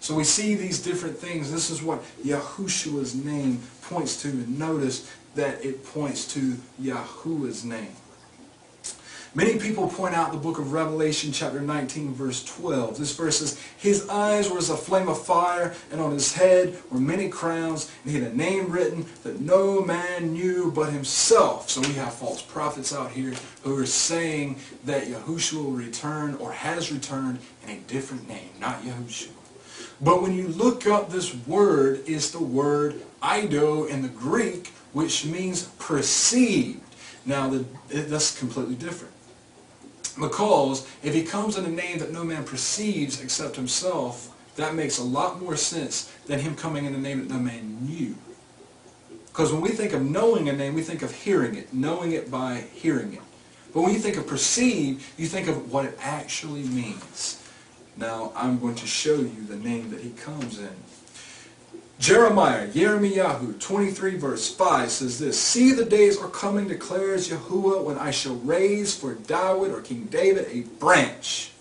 So we see these different things. This is what Yahushua's name points to, and notice that it points to Yahuwah's name. Many people point out the book of Revelation chapter 19 verse 12. This verse says, his eyes were as a flame of fire, and on his head were many crowns, and he had a name written that no man knew but himself. So we have false prophets out here who are saying that Yahushua will return or has returned in a different name, not Yahushua. But when you look up this word, it's the word Ido in the Greek, which means perceived. Now that's completely different. Because if he comes in a name that no man perceives except himself, that makes a lot more sense than him coming in a name that no man knew. Because when we think of knowing a name, we think of hearing it, knowing it by hearing it. But when you think of perceive, you think of what it actually means. Now, I'm going to show you the name that he comes in. Jeremiah, Yirmiyahu 23 verse 5 says this, see the days are coming, declares Yahuwah, when I shall raise for David or King David a branch.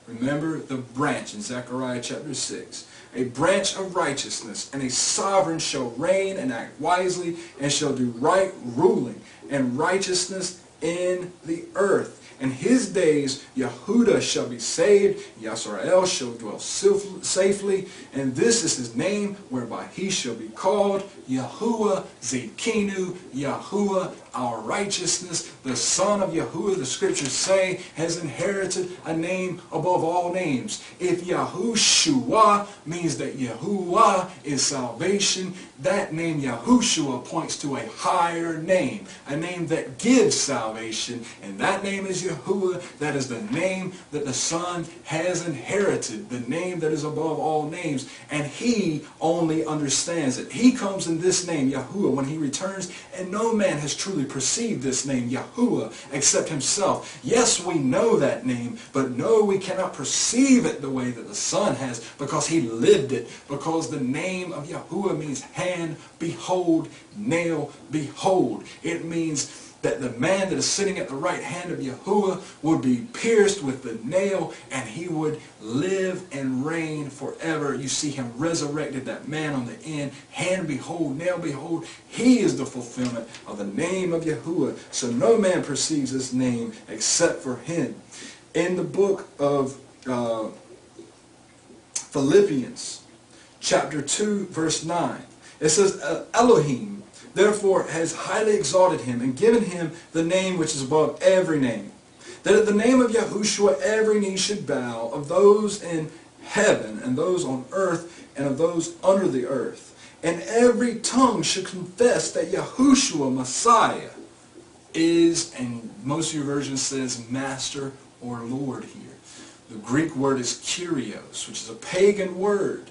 Remember the branch in Zechariah chapter 6. A branch of righteousness, and a sovereign shall reign and act wisely, and shall do right ruling and righteousness in the earth. In his days Yehudah shall be saved, Yisrael shall dwell safely, and this is his name whereby he shall be called Yahuwah Zidkenu, Yahuwah our righteousness. The son of Yahuwah, the scriptures say, has inherited a name above all names. If Yahushua means that Yahuwah is salvation, that name Yahushua points to a higher name, a name that gives salvation, and that name is Yahuwah. That is the name that the Son has inherited, the name that is above all names, and he only understands it. He comes in this name, Yahuwah, when he returns, and no man has truly perceived this name, Yahuwah, except himself. Yes, we know that name, but no, we cannot perceive it the way that the Son has, because he lived it, because the name of Yahuwah means hand, behold, nail, behold. It means that the man that is sitting at the right hand of Yahuwah would be pierced with the nail, and he would live and reign forever. You see him resurrected, that man on the end. Hand behold, nail behold. He is the fulfillment of the name of Yahuwah. So no man perceives his name except for him. In the book of Philippians, chapter 2, verse 9, it says, Elohim therefore has highly exalted him and given him the name which is above every name, that at the name of Yahushua every knee should bow, of those in heaven and those on earth and of those under the earth, and every tongue should confess that Yahushua Messiah is, and most of your versions says Master or Lord here. The Greek word is Kyrios, which is a pagan word.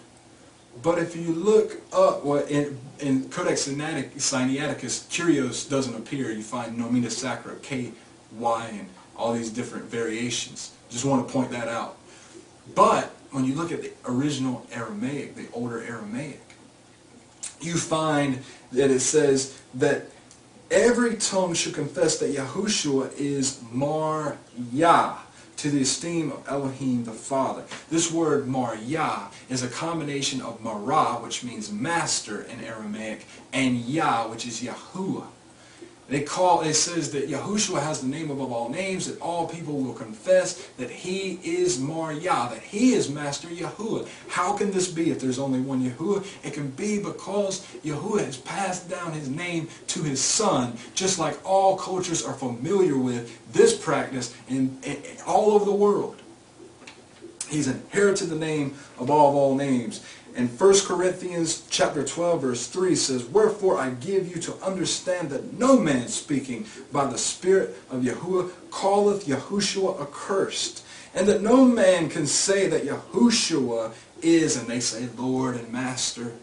But if you look up, well, in Codex Sinaiticus, Kyrios doesn't appear. You find Nomina Sacra, K-Y, and all these different variations. Just want to point that out. But when you look at the original Aramaic, the older Aramaic, you find that it says that every tongue should confess that Yahushua is Mar Yah, to the esteem of Elohim the Father. This word Mar Yah is a combination of Mara, which means master in Aramaic, and Yah, which is Yahuwah. It says that Yahushua has the name above all names, that all people will confess that he is Mar Yah, that he is Master Yahuwah. How can this be if there's only one Yahuwah? It can be because Yahuwah has passed down his name to his son, just like all cultures are familiar with this practice in all over the world. He's inherited the name above all names. And 1 Corinthians chapter 12 verse 3 says, "Wherefore I give you to understand that no man speaking by the Spirit of Yahuwah calleth Yahushua accursed, and that no man can say that Yahushua is," and they say Lord and Master.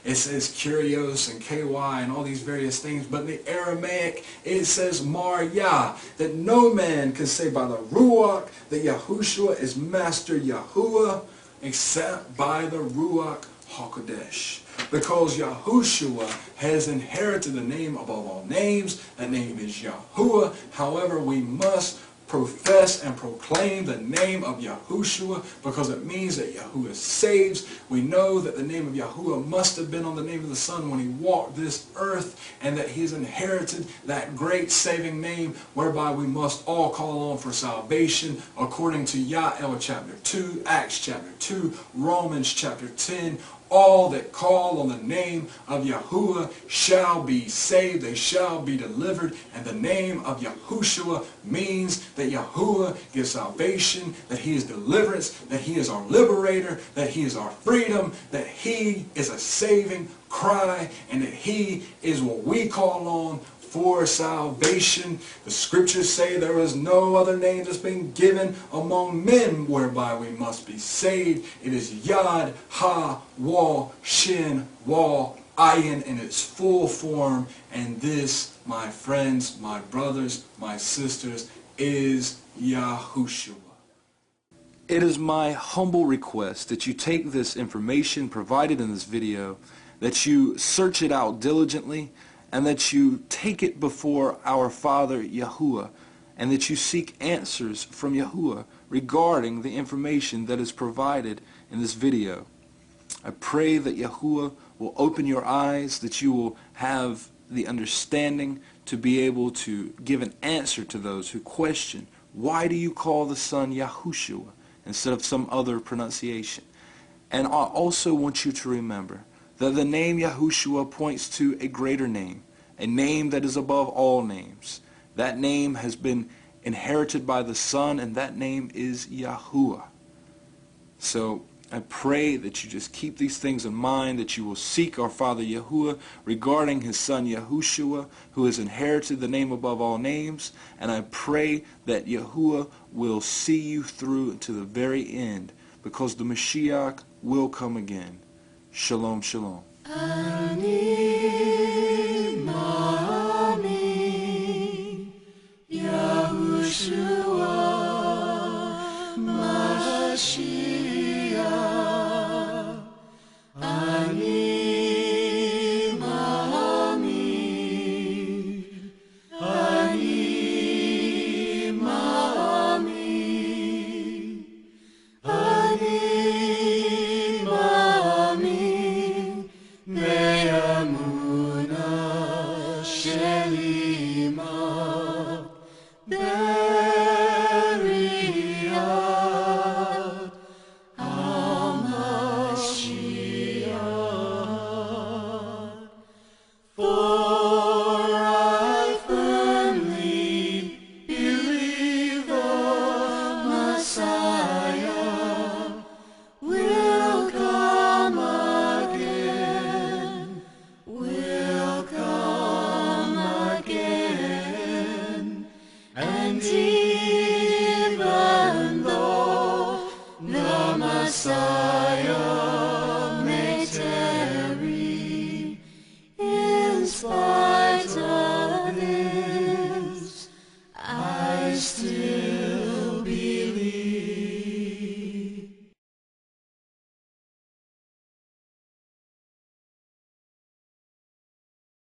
It says Kyrios and KY and all these various things, but in the Aramaic it says Mar Yah, that no man can say by the Ruach that Yahushua is Master Yahuwah, except by the Ruach HaKodesh. Because Yahushua has inherited the name above all names. That name is Yahuwah. However, we must profess and proclaim the name of Yahushua because it means that Yahuwah saves. We know that the name of Yahuwah must have been on the name of the Son when he walked this earth, and that he's inherited that great saving name whereby we must all call on for salvation according to Yael chapter 2, Acts chapter 2, Romans chapter 10. All that call on the name of Yahuwah shall be saved, they shall be delivered, and the name of Yahushua means that Yahuwah gives salvation, that he is deliverance, that he is our liberator, that he is our freedom, that he is a saving cry, and that he is what we call on for salvation. The scriptures say there is no other name that's been given among men whereby we must be saved. It is Yad Ha Wah Shin Wah Ayin in its full form, and this, my friends, my brothers, my sisters, is Yahushua. It is my humble request that you take this information provided in this video, that you search it out diligently, and that you take it before our Father Yahuwah, and that you seek answers from Yahuwah regarding the information that is provided in this video. I pray that Yahuwah will open your eyes, that you will have the understanding to be able to give an answer to those who question, why do you call the Son Yahushua instead of some other pronunciation? And I also want you to remember that the name Yahushua points to a greater name, a name that is above all names. That name has been inherited by the Son, and that name is Yahuwah. So I pray that you just keep these things in mind, that you will seek our Father Yahuwah regarding his Son Yahushua, who has inherited the name above all names, and I pray that Yahuwah will see you through to the very end, because the Mashiach will come again. Shalom, shalom. Yahushua Mashiach, Ani Ma'ami, Ani Ma'ami, Ani Ma'ami, Ne'amuna Shelima, Beria HaMashiach.